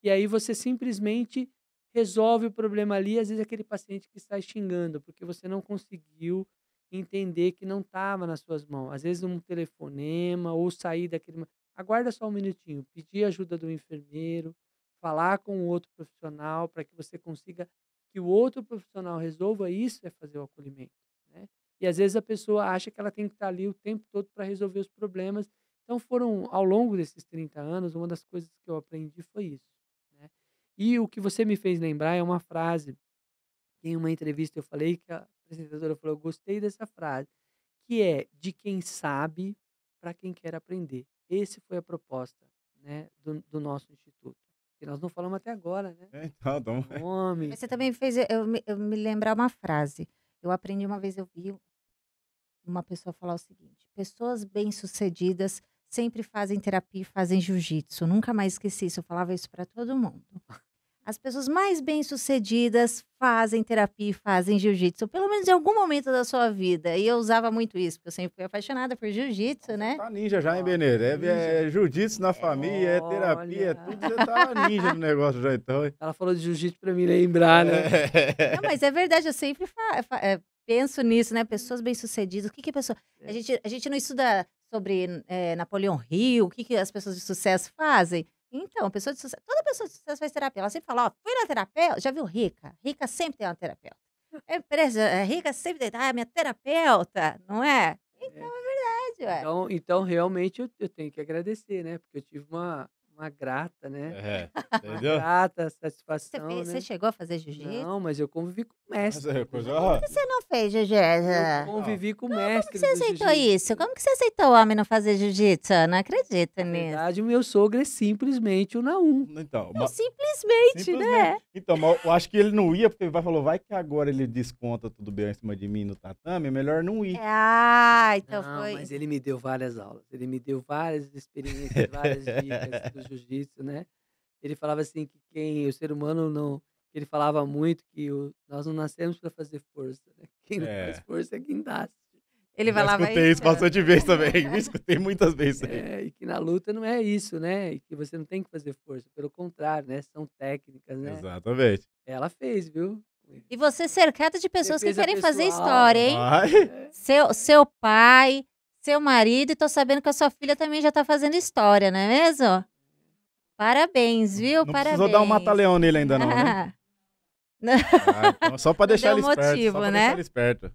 e aí você simplesmente resolve o problema ali, às vezes aquele paciente que está xingando, porque você não conseguiu entender que não estava nas suas mãos. Às vezes um telefonema ou sair daquele aguarda só um minutinho, pedir ajuda do enfermeiro, falar com o outro profissional para que você consiga que o outro profissional resolva, isso é fazer o acolhimento, né. E às vezes a pessoa acha que ela tem que estar ali o tempo todo para resolver os problemas. Então foram, ao longo desses 30 anos, uma das coisas que eu aprendi foi isso, né. E o que você me fez lembrar é uma frase, em uma entrevista eu falei que a apresentadora falou: "Eu gostei dessa frase", que é: "De quem sabe para quem quer aprender". Esse foi a proposta, né, do nosso instituto. Que nós não falamos até agora, né. Então, tamo Mas Nome. você também fez eu me lembrar uma frase. Eu aprendi uma vez, eu vi uma pessoa falar o seguinte: "Pessoas bem-sucedidas sempre fazem terapia e fazem jiu-jitsu". Nunca mais esqueci isso, eu falava isso para todo mundo. As pessoas mais bem-sucedidas fazem terapia e fazem jiu-jitsu, pelo menos em algum momento da sua vida. E eu usava muito isso, porque eu sempre fui apaixonada por jiu-jitsu, Você né. tá ninja já, hein, Ó, Benê? ninja. É jiu-jitsu na família, é terapia, é Olha. tudo. Você tá ninja no negócio já, então, hein? Ela falou de jiu-jitsu pra me lembrar, né. Não, mas é verdade, eu sempre penso nisso, né, pessoas bem-sucedidas, o que que a pessoa a gente não estuda sobre Napoleão Hill, o que, que as pessoas de sucesso fazem. Então, pessoa de sucesso, toda pessoa de sucesso faz terapia. Ela sempre fala, ó, fui na terapeuta, já viu rica? Rica sempre tem uma terapeuta. A empresa rica sempre tem, minha terapeuta, não é? Então, É. é verdade, ué. Então realmente eu tenho que agradecer, né? Porque eu tive uma grata, né? Uma Entendeu? grata Você, satisfação, você né? chegou a fazer jiu-jitsu? Não, mas eu convivi com o mestre Essa é do coisa. jiu-jitsu. Por que você não fez jiu-jitsu? Eu convivi com o Como que mestre você do aceitou jiu-jitsu. isso? Como que você aceitou o homem não fazer jiu-jitsu? Eu não acredito Na nisso. verdade, o meu sogro é simplesmente o Naum. Então, Não, simplesmente, né? Então, mas eu acho que ele não ia, porque ele falou, vai que agora ele desconta tudo bem em cima de mim no tatame, é melhor não ir. Então Não, foi. mas ele me deu várias aulas. Ele me deu várias experiências, várias dicas do jiu-jitsu, né? Ele falava assim que o ser humano não... Ele falava muito que nós não nascemos para fazer força, né? Quem não faz força é guindaste. Ele Já falava escutei isso isso? bastante vezes também. Me escutei muitas vezes aí. E que na luta não é isso, né? E que você não tem que fazer força. Pelo contrário, né? São técnicas, né? Exatamente. Ela fez, viu? E você cercado de pessoas que Defesa querem fazer pessoal. história, hein? Vai. Seu pai, seu marido, e tô sabendo que a sua filha também já tá fazendo história, não é mesmo? Parabéns, viu? Não Parabéns. precisou dar um mata-leão nele ainda não, né? Então, só pra Não deixar deu ele esperto. motivo, Só pra né? deixar ele esperto.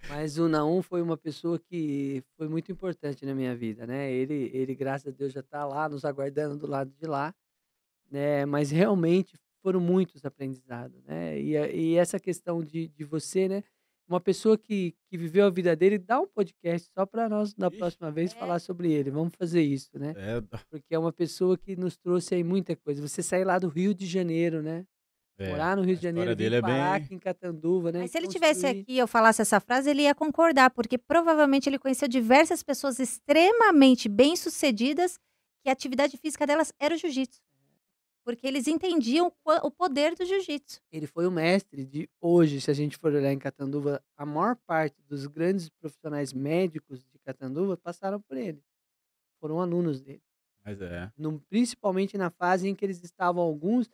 Mas o Naum foi uma pessoa que foi muito importante na minha vida, né? Ele, graças a Deus, já tá lá, nos aguardando do lado de lá, né? Mas realmente foram muitos aprendizados, né? E essa questão de você, né? Uma pessoa que viveu a vida dele, dá um podcast só para nós, na Ixi. próxima vez, falar sobre ele. Vamos fazer isso, né? Porque é uma pessoa que nos trouxe aí muita coisa. Você sair lá do Rio de Janeiro, né? Morar no Rio de Janeiro, vir parar aqui em Catanduva, né? Mas se ele tivesse aqui e eu falasse essa frase, ele ia concordar, porque provavelmente ele conheceu diversas pessoas extremamente bem-sucedidas que a atividade física delas era o jiu-jitsu. Porque eles entendiam o poder do jiu-jitsu. Ele foi o mestre de hoje, se a gente for olhar em Catanduva, a maior parte dos grandes profissionais médicos de Catanduva passaram por ele. Foram alunos dele. Mas Principalmente na fase em que eles estavam, alguns,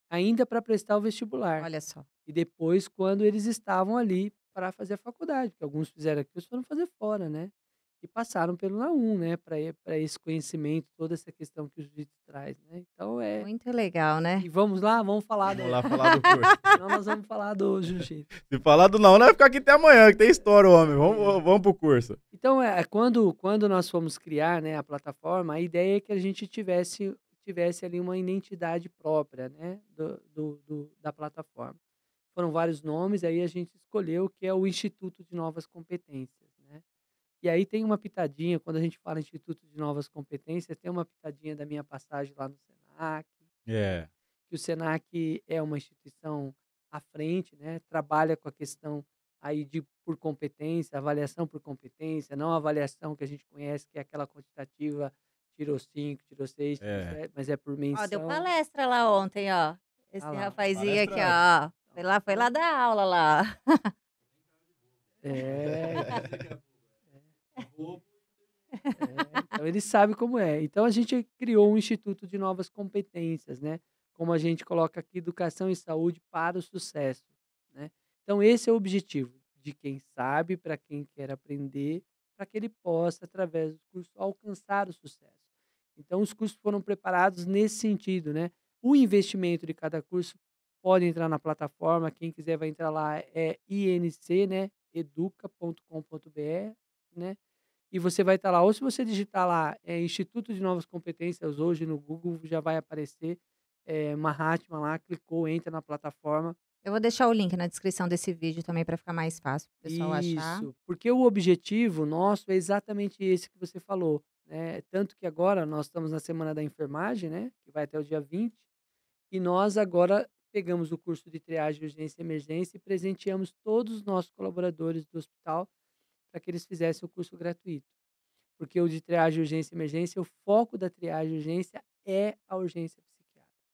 ainda para prestar o vestibular. Olha só. E depois, quando eles estavam ali para fazer a faculdade, que alguns fizeram aqui, outros foram fazer fora, né? E passaram pelo Naum, né? Para esse conhecimento, toda essa questão que o jiu-jitsu traz, né? Então Muito legal, né? E vamos lá, vamos falar Vamos lá falar do curso. Então nós vamos falar do jiu-jitsu. Se falar do não vai ficar aqui até amanhã, que tem história, homem. Vamos pro curso. Então, quando nós fomos criar, né, a plataforma, a ideia é que a gente tivesse ali uma identidade própria, né, da plataforma. Foram vários nomes, aí a gente escolheu que é o Instituto de Novas Competências, né? E aí tem uma pitadinha, quando a gente fala Instituto de Novas Competências, tem uma pitadinha da minha passagem lá no Senac. Que o Senac é uma instituição à frente, né? Trabalha com a questão aí por competência, avaliação por competência, não a avaliação que a gente conhece, que é aquela quantitativa, tirou 5, tirou 6, mas é por menção. Ó, deu palestra lá ontem, ó. Esse rapazinho aqui, ó. Foi lá dar aula lá. Então ele sabe como é. Então a gente criou um Instituto de Novas Competências, né? Como a gente coloca aqui, educação e saúde para o sucesso, né? Então esse é o objetivo de quem sabe, para quem quer aprender, para que ele possa, através do curso, alcançar o sucesso. Então os cursos foram preparados nesse sentido, né? O investimento de cada curso pode entrar na plataforma, quem quiser vai entrar lá, é INC, né? educa.com.br, né? E você vai estar lá, ou se você digitar lá, Instituto de Novas Competências hoje no Google, já vai aparecer Mahatma lá, clicou, entra na plataforma. Eu vou deixar o link na descrição desse vídeo também para ficar mais fácil para o pessoal achar. Isso, porque o objetivo nosso é exatamente esse que você falou, né? Tanto que agora nós estamos na Semana da Enfermagem, né? Que vai até o dia 20, e nós agora pegamos o curso de triagem, urgência e emergência e presenteamos todos os nossos colaboradores do hospital para que eles fizessem o curso gratuito. Porque o de triagem, urgência e emergência, o foco da triagem e urgência é a urgência psiquiátrica,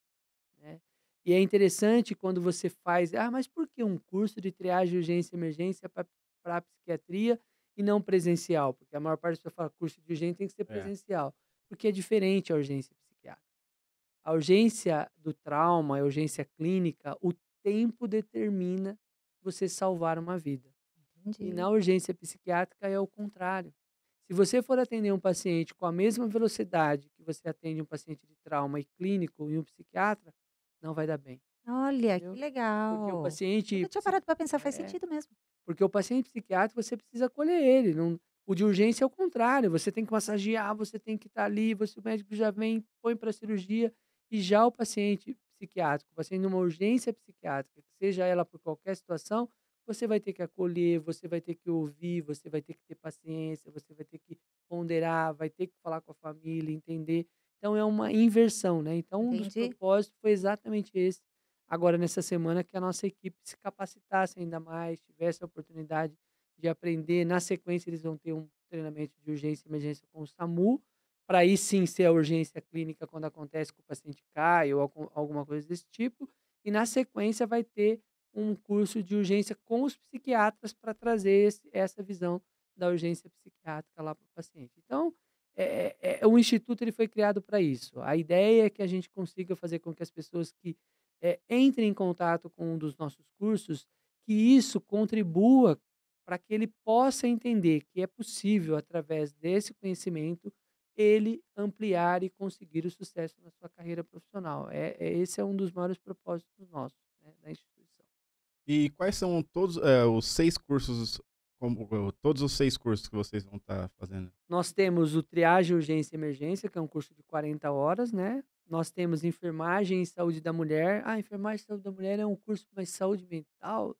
né? E é interessante quando você faz, mas por que um curso de triagem, urgência e emergência para psiquiatria e não presencial? Porque a maior parte das pessoas fala, curso de urgência tem que ser presencial. Porque é diferente a urgência psiquiátrica. A urgência do trauma, a urgência clínica, o tempo determina você salvar uma vida. Entendi. E na urgência psiquiátrica é o contrário. Se você for atender um paciente com a mesma velocidade que você atende um paciente de trauma e clínico e um psiquiatra, não vai dar bem, Olha, que entendeu? Porque o legal. paciente Nunca tinha parado para pensar, faz é, sentido mesmo. porque o paciente psiquiátrico você precisa acolher ele, não, o de urgência é o contrário, você tem que massagear, você tem que estar ali, o médico já vem, põe para cirurgia, e já o paciente psiquiátrico, o paciente numa urgência psiquiátrica, que seja ela por qualquer situação, você vai ter que acolher, você vai ter que ouvir, você vai ter que ter paciência, você vai ter que ponderar, vai ter que falar com a família, entender. Então é uma inversão, né? Então um dos Entendi. propósitos foi exatamente esse agora nessa semana, que a nossa equipe se capacitasse ainda mais, tivesse a oportunidade de aprender. Na sequência, eles vão ter um treinamento de urgência e emergência com o SAMU, para aí sim ser a urgência clínica quando acontece que o paciente cai ou alguma coisa desse tipo. E na sequência vai ter um curso de urgência com os psiquiatras para trazer essa visão da urgência psiquiátrica lá para o paciente. Então, o Instituto ele foi criado para isso. A ideia é que a gente consiga fazer com que as pessoas que entrem em contato com um dos nossos cursos, que isso contribua para que ele possa entender que é possível, através desse conhecimento, ele ampliar e conseguir o sucesso na sua carreira profissional. Esse é um dos maiores propósitos nossos, né, da instituição. E quais são todos os 6 cursos, todos os 6 cursos que vocês vão estar fazendo? Nós temos o Triagem, Urgência e Emergência, que é um curso de 40 horas, né? Nós temos Enfermagem e Saúde da Mulher. Ah, Enfermagem e Saúde da Mulher é um curso mais saúde mental?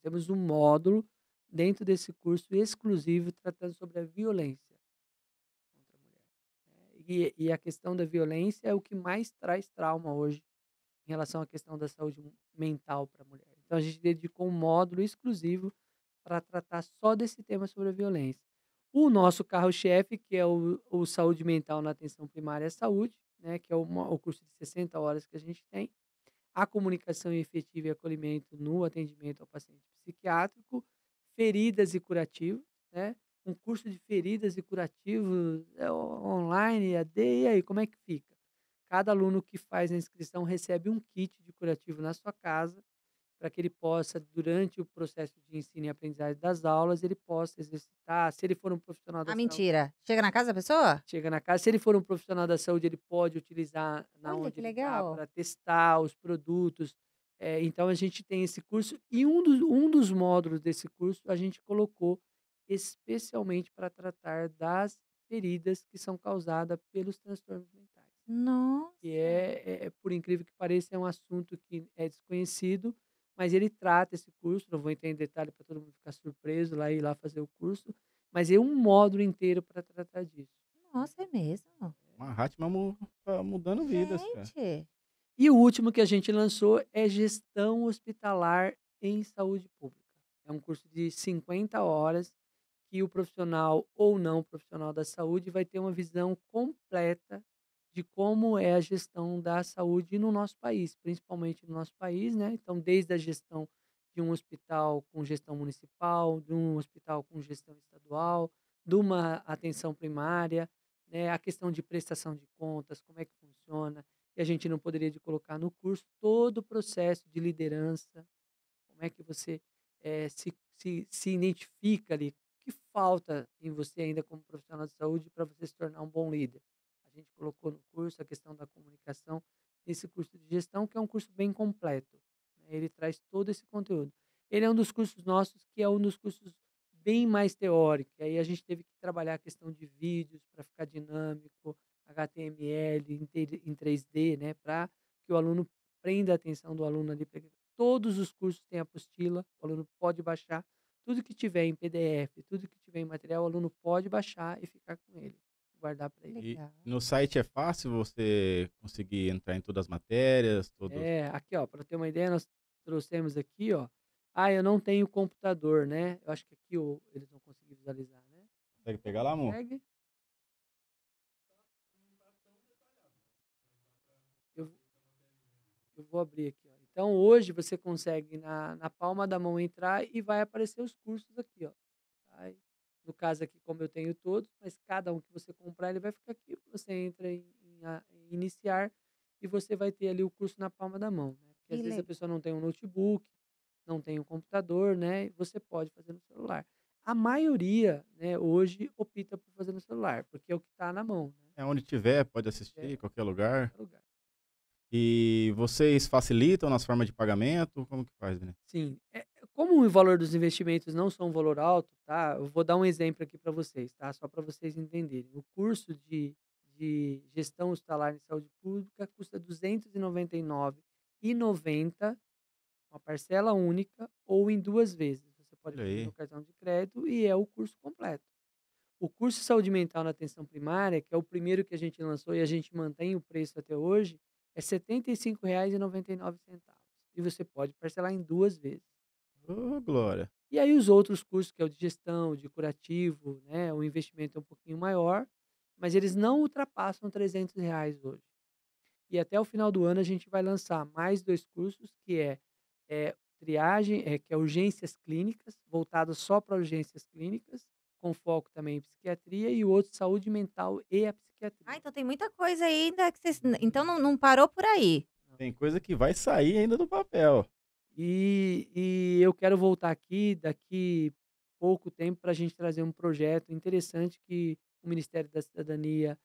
Temos um módulo dentro desse curso exclusivo tratando sobre a violência contra a mulher, né? E a questão da violência é o que mais traz trauma hoje em relação à questão da saúde mental para a mulher. Então a gente dedicou um módulo exclusivo para tratar só desse tema sobre a violência. O nosso carro-chefe, que é o Saúde Mental na Atenção Primária à Saúde, né, que é o curso de 60 horas que a gente tem, a comunicação efetiva e acolhimento no atendimento ao paciente psiquiátrico, feridas e curativos, né, um curso de feridas e curativos online, EAD, e aí, como é que fica? Cada aluno que faz a inscrição recebe um kit de curativo na sua casa, para que ele possa, durante o processo de ensino e aprendizagem das aulas, ele possa exercitar. Se ele for um profissional Ah, da saúde, mentira. Chega na casa da pessoa? chega na casa. Se ele for um profissional da saúde, ele pode utilizar na Olha, onde que ele está legal. para testar os produtos. Então, a gente tem esse curso, e um dos módulos desse curso a gente colocou especialmente para tratar das feridas que são causadas pelos transtornos mentais. Que Nossa. por incrível que pareça, é um assunto que é desconhecido, mas ele trata esse curso, não vou entrar em detalhe para todo mundo ficar surpreso lá e ir lá fazer o curso, mas é um módulo inteiro para tratar disso, né. Nossa, é mesmo? Mahatma tá mudando vidas, cara. Gente. E o último que a gente lançou é Gestão Hospitalar em Saúde Pública. É um curso de 50 horas que o profissional ou não profissional da saúde vai ter uma visão completa de como é a gestão da saúde no nosso país, principalmente no nosso país, né? Então, desde a gestão de um hospital com gestão municipal, de um hospital com gestão estadual, de uma atenção primária, né? A questão de prestação de contas, como é que funciona, e a gente não poderia de colocar no curso todo o processo de liderança, como é que você se identifica ali, o que falta em você ainda como profissional de saúde para você se tornar um bom líder. A gente colocou no curso a questão da comunicação, esse curso de gestão, que é um curso bem completo, né? Ele traz todo esse conteúdo. Ele é um dos cursos nossos que é um dos cursos bem mais teórico, e aí a gente teve que trabalhar a questão de vídeos para ficar dinâmico, HTML em 3D, né, para que o aluno prenda a atenção do aluno ali. Todos os cursos têm apostila, o aluno pode baixar. Tudo que tiver em PDF, tudo que tiver em material, o aluno pode baixar e ficar com ele, guardar para Que ele. E legal. no site é fácil você conseguir entrar em todas as matérias, todos. Aqui, ó, para ter uma ideia, nós trouxemos aqui, ó. Ah, eu não tenho computador, né? Eu acho que aqui eles vão conseguir visualizar, né? Consegue pegar lá, amor? Consegue? Eu, eu vou abrir aqui, ó. Então, hoje você consegue na palma da mão entrar e vai aparecer os cursos aqui, ó. Tá? No caso aqui, como eu tenho todos, mas cada um que você comprar, ele vai ficar aqui. Você entra em iniciar e você vai ter ali o curso na palma da mão, né? Porque Que às vezes a legal. pessoa não tem um notebook, não tem um computador, né? Você pode fazer no celular. a maioria, né, hoje opta por fazer no celular, porque é o que está na mão, né? É onde tiver, pode É, assistir, em em qualquer lugar. qualquer lugar. E vocês facilitam nas formas de pagamento? Como que faz, Vini? Sim, como o valor dos investimentos não são um valor alto, tá? Eu vou dar um exemplo aqui para vocês, tá? Só para vocês entenderem. O curso de gestão hospitalar em saúde pública custa R$ 299,90, uma parcela única ou em 2 vezes. Você pode Olha fazer no aí. cartão de crédito e é o curso completo. O curso de saúde mental na atenção primária, que é o primeiro que a gente lançou e a gente mantém o preço até hoje, é R$ 75,99. E você pode parcelar em 2 vezes. Ô, glória. E aí os outros cursos, que é o de gestão, de curativo, né, o investimento é um pouquinho maior, mas eles não ultrapassam R$ 300 hoje. E até o final do ano a gente vai lançar mais 2 cursos, que triagem, que é urgências clínicas, voltados só para urgências clínicas, com foco também em psiquiatria, e o outro saúde mental e a Ah, psiquiatria. então tem muita coisa ainda que vocês. Então não parou por aí. Tem coisa que vai sair ainda do papel. E eu quero voltar aqui daqui pouco tempo para a gente trazer um projeto interessante que o Ministério da Cidadania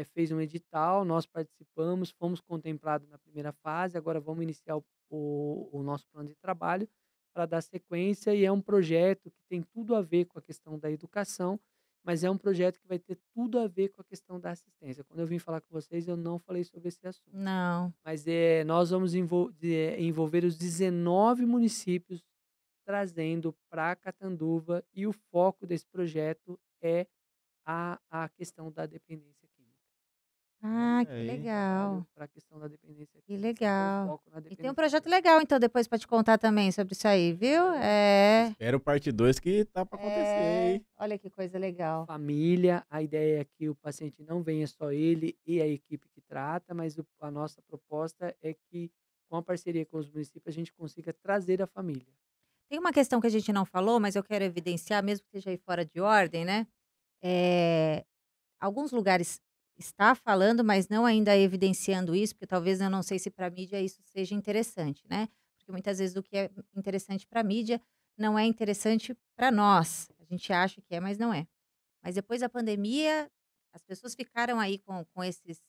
fez um edital, nós participamos, fomos contemplados na primeira fase, agora vamos iniciar o nosso plano de trabalho para dar sequência, e é um projeto que tem tudo a ver com a questão da educação, mas é um projeto que vai ter tudo a ver com a questão da assistência. Quando eu vim falar com vocês, eu não falei sobre esse assunto. Não. Mas nós vamos envolver os 19 municípios, trazendo para Catanduva, e o foco desse projeto é a questão da dependência química. Ah, Olha que aí. legal. Para a questão da dependência Que química, com legal. foco na E tem um dependência projeto química. legal, então, depois para te contar também sobre isso aí, viu? Espero parte 2 que tá pra acontecer, hein? Olha que coisa legal. Família, a ideia é que o paciente não venha só ele e a equipe que trata, mas a nossa proposta é que, com a parceria com os municípios, a gente consiga trazer a família. Tem uma questão que a gente não falou, mas eu quero evidenciar, mesmo que esteja aí fora de ordem, né? É, alguns lugares está falando, mas não ainda evidenciando isso, porque talvez eu não sei se para a mídia isso seja interessante, né? Porque muitas vezes o que é interessante para a mídia não é interessante para nós. A gente acha que é, mas não é. Mas depois da pandemia, as pessoas ficaram aí com esses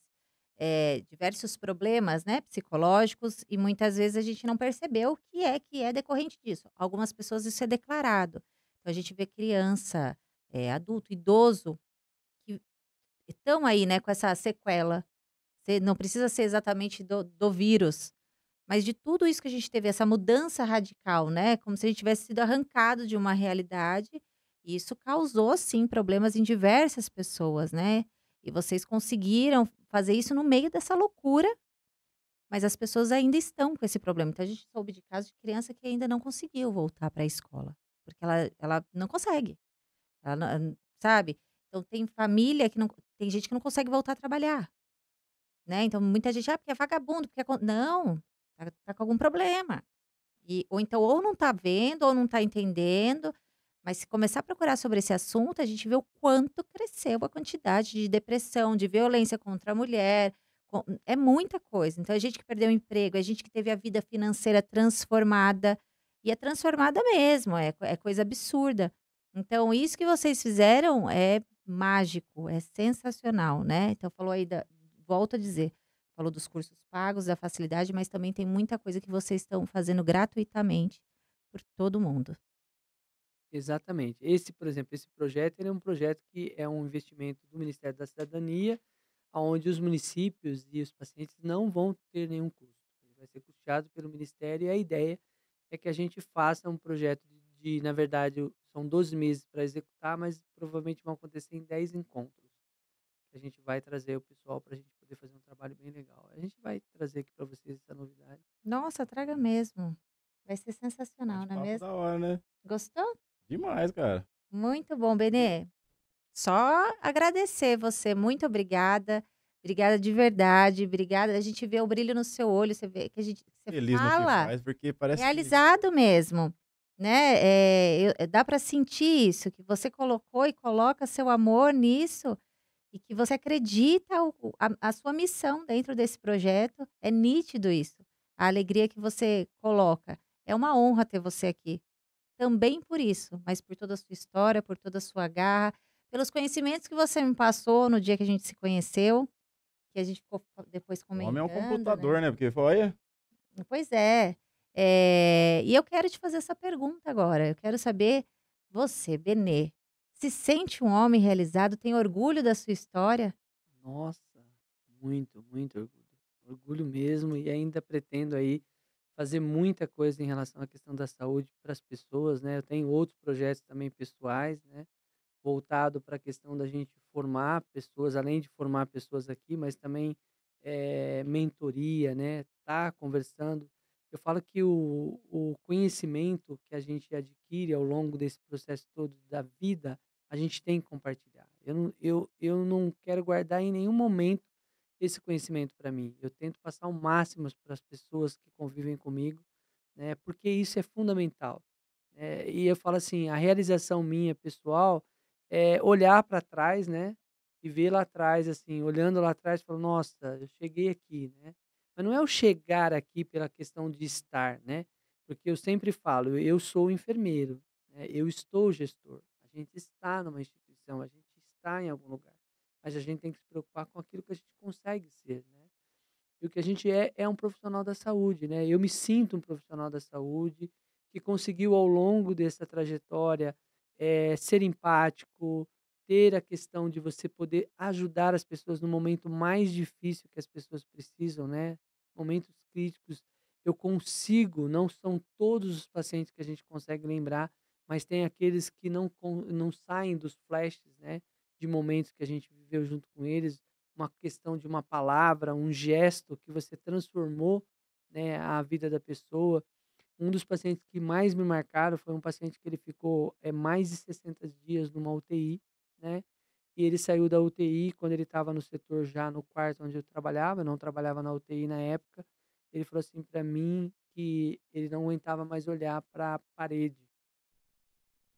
diversos problemas, né, psicológicos, e muitas vezes a gente não percebeu o que é decorrente disso. Algumas pessoas isso é declarado. Então a gente vê criança, adulto, idoso, que estão aí, né, com essa sequela. Não precisa ser exatamente do vírus, mas de tudo isso que a gente teve, essa mudança radical, né, como se a gente tivesse sido arrancado de uma realidade, e isso causou, sim, problemas em diversas pessoas, né. E vocês conseguiram fazer isso no meio dessa loucura, mas as pessoas ainda estão com esse problema. Então a gente soube de casos de criança que ainda não conseguiu voltar para a escola, porque ela não consegue, ela não, sabe. Então tem família que não, tem gente que não consegue voltar a trabalhar. Né, então muita gente: "Ah, porque é vagabundo, porque é con", não, tá com algum problema. Ou então ou não tá vendo ou não tá entendendo, mas se começar a procurar sobre esse assunto, a gente vê o quanto cresceu a quantidade de depressão, de violência contra a mulher, é muita coisa. Então é gente que perdeu o emprego, é gente que teve a vida financeira transformada, e é transformada mesmo, é coisa absurda. Então isso que vocês fizeram é mágico, é sensacional, né. Então falou aí da, volto a dizer, falou dos cursos pagos, da facilidade, mas também tem muita coisa que vocês estão fazendo gratuitamente por todo mundo. Exatamente. Por exemplo, esse projeto, ele é um projeto que é um investimento do Ministério da Cidadania, aonde os municípios e os pacientes não vão ter nenhum custo. Ele vai ser custeado pelo Ministério, e a ideia é que a gente faça um projeto na verdade, são 12 meses para executar, mas provavelmente vão acontecer em 10 encontros. A gente vai trazer o pessoal para a gente poder fazer um trabalho bem legal. A gente vai trazer aqui para vocês essa novidade. Nossa, traga mesmo. Vai ser sensacional, não é Bate-papo mesmo? da hora, né? Gostou? Demais, cara. Muito bom, Benê. Só agradecer você, muito obrigada. Obrigada de verdade, obrigada. A gente vê o brilho no seu olho, você vê que você Feliz no que fala faz, porque parece que realizado mesmo, né? Dá para sentir isso, que você colocou e coloca seu amor nisso, e que você acredita a sua missão dentro desse projeto. É nítido isso, a alegria que você coloca. É uma honra ter você aqui. também por isso, mas por toda a sua história, por toda a sua garra, pelos conhecimentos que você me passou no dia que a gente se conheceu, que a gente ficou depois O homem é um comentando, né. computador, né? Porque olha, Pois é. E eu quero te fazer essa pergunta agora, eu quero saber, você, Benê, se sente um homem realizado, tem orgulho da sua história? Nossa, muito, muito orgulho. Orgulho mesmo, e ainda pretendo aí fazer muita coisa em relação à questão da saúde para as pessoas, né? Eu tenho outros projetos também pessoais, né? Voltado para a questão da gente formar pessoas, além de formar pessoas aqui, mas também mentoria, né? Tá conversando. Eu falo que o conhecimento que a gente adquire ao longo desse processo todo da vida, a gente tem que compartilhar. Eu não quero guardar em nenhum momento esse conhecimento para mim. Eu tento passar o máximo para as pessoas que convivem comigo, né? Porque isso é fundamental. E eu falo assim, a realização minha pessoal é olhar para trás, né, e ver lá atrás, assim, olhando lá atrás, falo: "Nossa, eu cheguei aqui", né. Mas não é o chegar aqui pela questão de estar, né, porque eu sempre falo: "Eu sou enfermeiro, né, eu estou gestor". A gente está numa instituição, a gente está em algum lugar, mas a gente tem que se preocupar com aquilo que a gente consegue ser, né. E o que a gente é um profissional da saúde, né. Eu me sinto um profissional da saúde, que conseguiu ao longo dessa trajetória, ser empático, ter a questão de você poder ajudar as pessoas no momento mais difícil que as pessoas precisam, né, momentos críticos. Eu consigo, não são todos os pacientes que a gente consegue lembrar, mas tem aqueles que não saem dos flashes, né, de momentos que a gente viveu junto com eles, uma questão de uma palavra, um gesto que você transformou, né, a vida da pessoa. Um dos pacientes que mais me marcaram foi um paciente que ele ficou, mais de 60 dias numa UTI, né, e ele saiu da UTI quando ele estava no setor já no quarto onde eu trabalhava, eu não trabalhava na UTI na época, ele falou assim para mim que ele não aguentava mais olhar para a parede,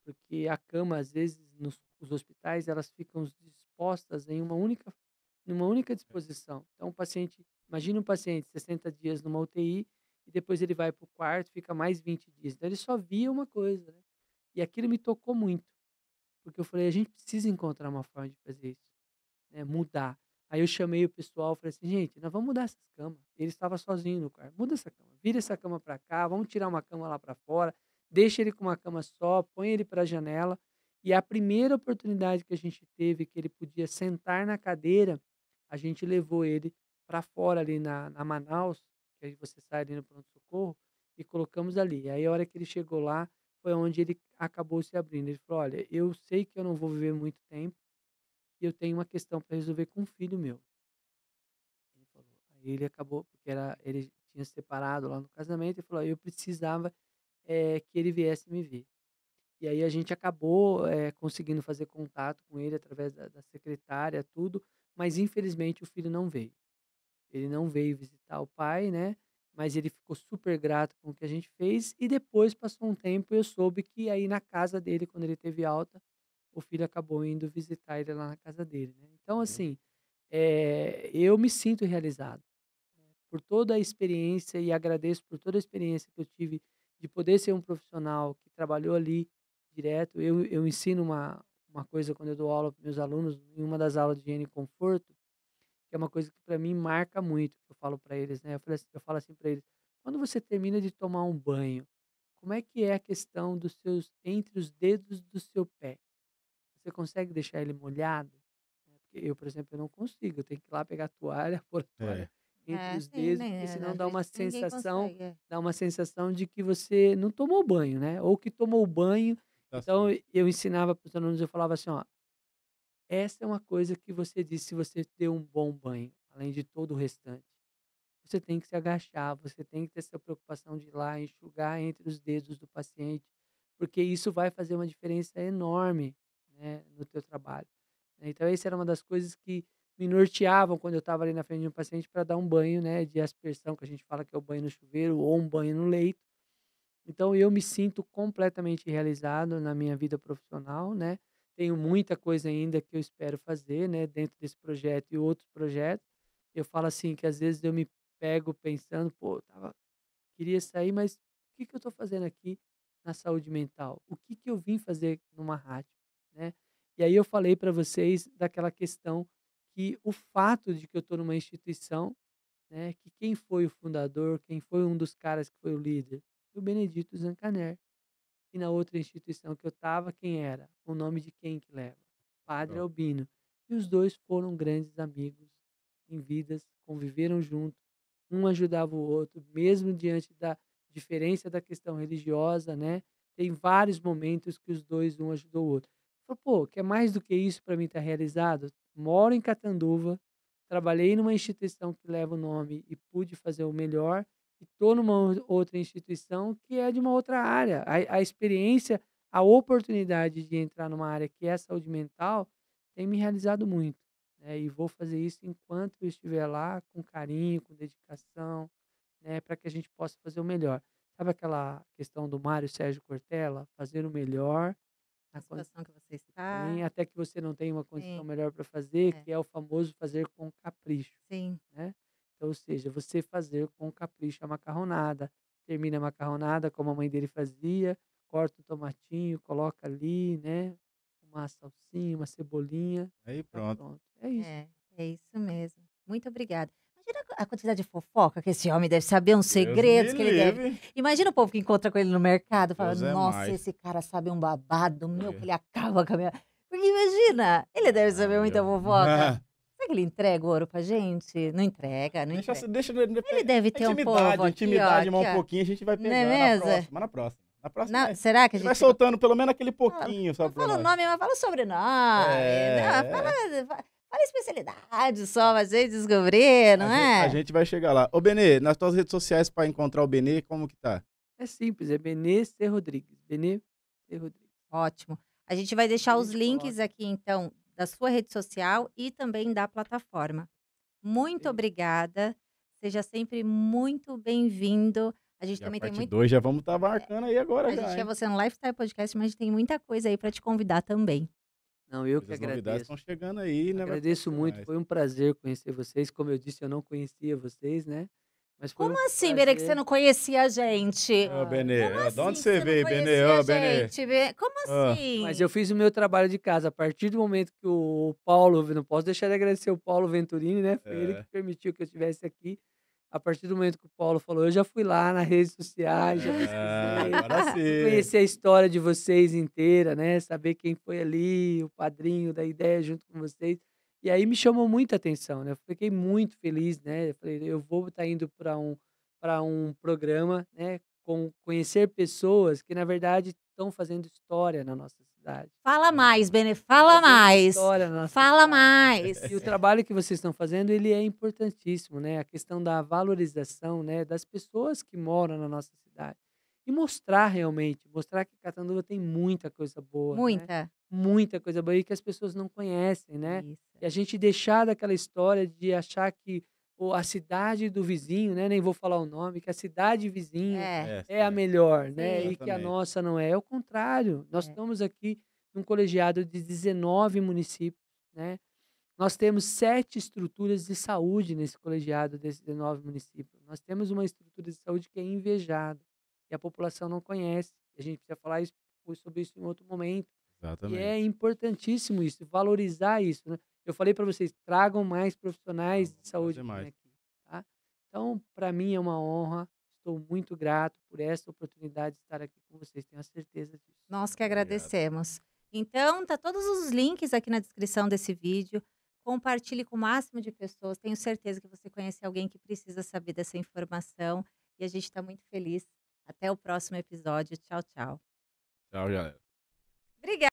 porque a cama às vezes nos os hospitais elas ficam dispostas em uma única disposição. Então o paciente, imagina um paciente 60 dias numa UTI e depois ele vai para o quarto, fica mais 20 dias. Então ele só via uma coisa, né. E aquilo me tocou muito, porque eu falei: "A gente precisa encontrar uma forma de fazer isso, né, mudar". Aí eu chamei o pessoal, falei assim: "Gente, nós vamos mudar essas camas". Ele estava sozinho no quarto. "Muda essa cama, vira essa cama para cá, vamos tirar uma cama lá para fora, deixa ele com uma cama só, põe ele para a janela". E a primeira oportunidade que a gente teve que ele podia sentar na cadeira, a gente levou ele para fora ali na Manaus, que aí você sai ali no pronto-socorro, e colocamos ali. Aí a hora que ele chegou lá, foi onde ele acabou se abrindo. Ele falou: "Olha, eu sei que eu não vou viver muito tempo, e eu tenho uma questão para resolver com um filho meu". Ele falou. Aí ele acabou, porque ele tinha se separado lá no casamento, e falou: "Eu precisava, que ele viesse me ver". E aí a gente acabou, conseguindo fazer contato com ele através da secretária, tudo, mas infelizmente o filho não veio. Ele não veio visitar o pai, né, mas ele ficou super grato com o que a gente fez, e depois passou um tempo e eu soube que aí na casa dele, quando ele teve alta, o filho acabou indo visitar ele lá na casa dele, né. Então sim. assim, eu me sinto realizado por toda a experiência, e agradeço por toda a experiência que eu tive de poder ser um profissional que trabalhou ali direto. Eu ensino uma coisa quando eu dou aula para meus alunos, em uma das aulas de higiene e conforto, que é uma coisa que para mim marca muito, que eu falo para eles, né, eu falo assim para eles: "Quando você termina de tomar um banho, como é que é a questão dos seus entre os dedos do seu pé? Você consegue deixar ele molhado?" Porque eu, por exemplo, eu não consigo, eu tenho que ir lá pegar a toalha, pôr a toalha É, entre É, os sim, dedos, né, porque senão às vezes ninguém consegue, é. dá uma sensação de que você não tomou banho, né, ou que tomou banho. tá Então sujo. eu ensinava para os alunos, eu falava assim: "Ó, essa é uma coisa que você disse, se você deu um bom banho, além de todo o restante. Você tem que se agachar, você tem que ter essa preocupação de ir lá enxugar entre os dedos do paciente, porque isso vai fazer uma diferença enorme, né, no teu trabalho". Então essa era uma das coisas que me norteavam quando eu estava ali na frente de um paciente para dar um banho, né, de aspersão, que a gente fala que é o banho no chuveiro ou um banho no leito. Então eu me sinto completamente realizado na minha vida profissional, né. Tenho muita coisa ainda que eu espero fazer, né, dentro desse projeto e outros projetos. Eu falo assim que às vezes eu me pego pensando: "Pô, queria sair, mas o que que eu estou fazendo aqui?". na saúde mental? O que que eu vim fazer numa rádio, né? E aí eu falei para vocês daquela questão que o fato de que eu estou numa instituição, né, que quem foi o fundador, quem foi um dos caras que foi o líder, foi o Benedito Zancanner. E na outra instituição que eu estava, quem era? O nome de quem que leva? Padre Ó, Albino. E os dois foram grandes amigos em vidas, conviveram juntos, um ajudava o outro, mesmo diante da diferença da questão religiosa, né? Tem vários momentos que os dois, um ajudou o outro. Falei, pô, quer mais do que isso para mim estar realizado? Moro em Catanduva, trabalhei numa instituição que leva o nome e pude fazer o melhor, e estou numa outra instituição que é de uma outra área. A experiência, a oportunidade de entrar numa área que é a saúde mental tem me realizado muito, né? E vou fazer isso enquanto eu estiver lá, com carinho, com dedicação, né? Para que a gente possa fazer o melhor. Sabe aquela questão do Mário Sérgio Cortella? Fazer o melhor A na condição situação que você que tem, está. até que você não tenha uma condição Sim, melhor para fazer, é, que é o famoso fazer com capricho, sim. né? Então, ou seja, você fazer com capricho a macarronada. Termina a macarronada como a mãe dele fazia, corta um tomatinho, coloca ali, né? Uma salsinha, uma cebolinha, aí tá pronto. pronto. É isso. É isso mesmo. Muito obrigada. Imagina a quantidade de fofoca que esse homem deve saber, uns Deus segredos me que ele deve. livre. Imagina o povo que encontra com ele no mercado, fala: Deus é nossa, mais. esse cara sabe um babado, meu, É. que ele acaba com a minha. Porque imagina, ele deve saber Aí, muita ó. fofoca. Será que ele entrega o ouro pra gente? Não entrega, não Deixa, entrega. deixa, Ele deve ter um povo intimidade, aqui, ó, intimidade, aqui, um ó. pouquinho, a gente vai Não é pegar na mesmo? próxima, na próxima. Na próxima Será que a ele vai gente. soltando pelo menos aquele Fala, pouquinho, não sabe, pra fala o nós. nome, mas fala o sobrenome. Não, É, fala a especialidade só, mas gente descobrir, não a é? gente vai chegar lá. Ô, Benê, nas tuas redes sociais pra encontrar o Benê, como que tá? É simples, é Benê C. Rodrigues. Benê C. Rodrigues. Ótimo. A gente vai A deixar os gente links coloca. aqui, então, da sua rede social e também da plataforma. Muito Beleza. obrigada. Seja sempre muito bem-vindo. A gente E a também tem parte muito. 2 já vamos estar marcando aí agora A gente já, quer hein? você no Lifestyle Podcast, mas a gente tem muita coisa aí para te convidar também. Não, eu Pois que as novidades agradeço. estão chegando aí, né? Vai Agradeço aparecer muito, mais. foi um prazer conhecer vocês. Como eu disse, eu não conhecia vocês, né? Mas foi um Como assim, Benê, que você prazer. não conhecia a gente? Ô, Ah, Benê, Como de onde assim que você você não veio, Benê? conhecia a Ô, Benê. gente? Como Ó, mas eu assim? fiz o meu trabalho de casa. A partir do momento que o Paulo, não posso deixar de agradecer o Paulo Venturini, né? Foi ele que é, permitiu que eu estivesse aqui. A partir do momento que o Paulo falou, eu já fui lá nas redes sociais, já pesquisei, agora fui sim. conhecer a história de vocês inteira, né? Saber quem foi ali, o padrinho da ideia junto com vocês. E aí me chamou muita atenção, né? Eu fiquei muito feliz, né? Eu falei, eu vou estar indo para um programa, né? Com conhecer pessoas que, na verdade, estão fazendo história na nossa cidade. Fala mais, Benê, fala Fazendo mais. história na nossa Fala cidade. mais. E o trabalho que vocês estão fazendo, ele é importantíssimo, né? A questão da valorização, né, das pessoas que moram na nossa cidade. E mostrar realmente, mostrar que Catanduva tem muita coisa boa, né? Muita. Muita coisa boa e que as pessoas não conhecem, né? Isso. E a gente deixar daquela história de achar que a cidade do vizinho, né? Nem vou falar o nome, que a cidade vizinha é a melhor, né? Sim. E que a Exatamente. nossa não é. É o contrário. Nós É. estamos aqui num colegiado de 19 municípios, né? Nós temos 7 estruturas de saúde nesse colegiado desses 19 municípios. Nós temos uma estrutura de saúde que é invejada e a população não conhece. A gente precisa falar sobre isso em outro momento. E Exatamente. é importantíssimo isso, valorizar isso, né? Eu falei para vocês, tragam mais profissionais de Vamos saúde fazer mais. aqui, tá? Então, para mim é uma honra. Estou muito grato por essa oportunidade de estar aqui com vocês. Tenho a certeza disso. Nós que Obrigado. agradecemos. Então, tá todos os links aqui na descrição desse vídeo. Compartilhe com o máximo de pessoas. Tenho certeza que você conhece alguém que precisa saber dessa informação. E a gente está muito feliz. Até o próximo episódio. Tchau, tchau. Tchau, galera. Obrigada.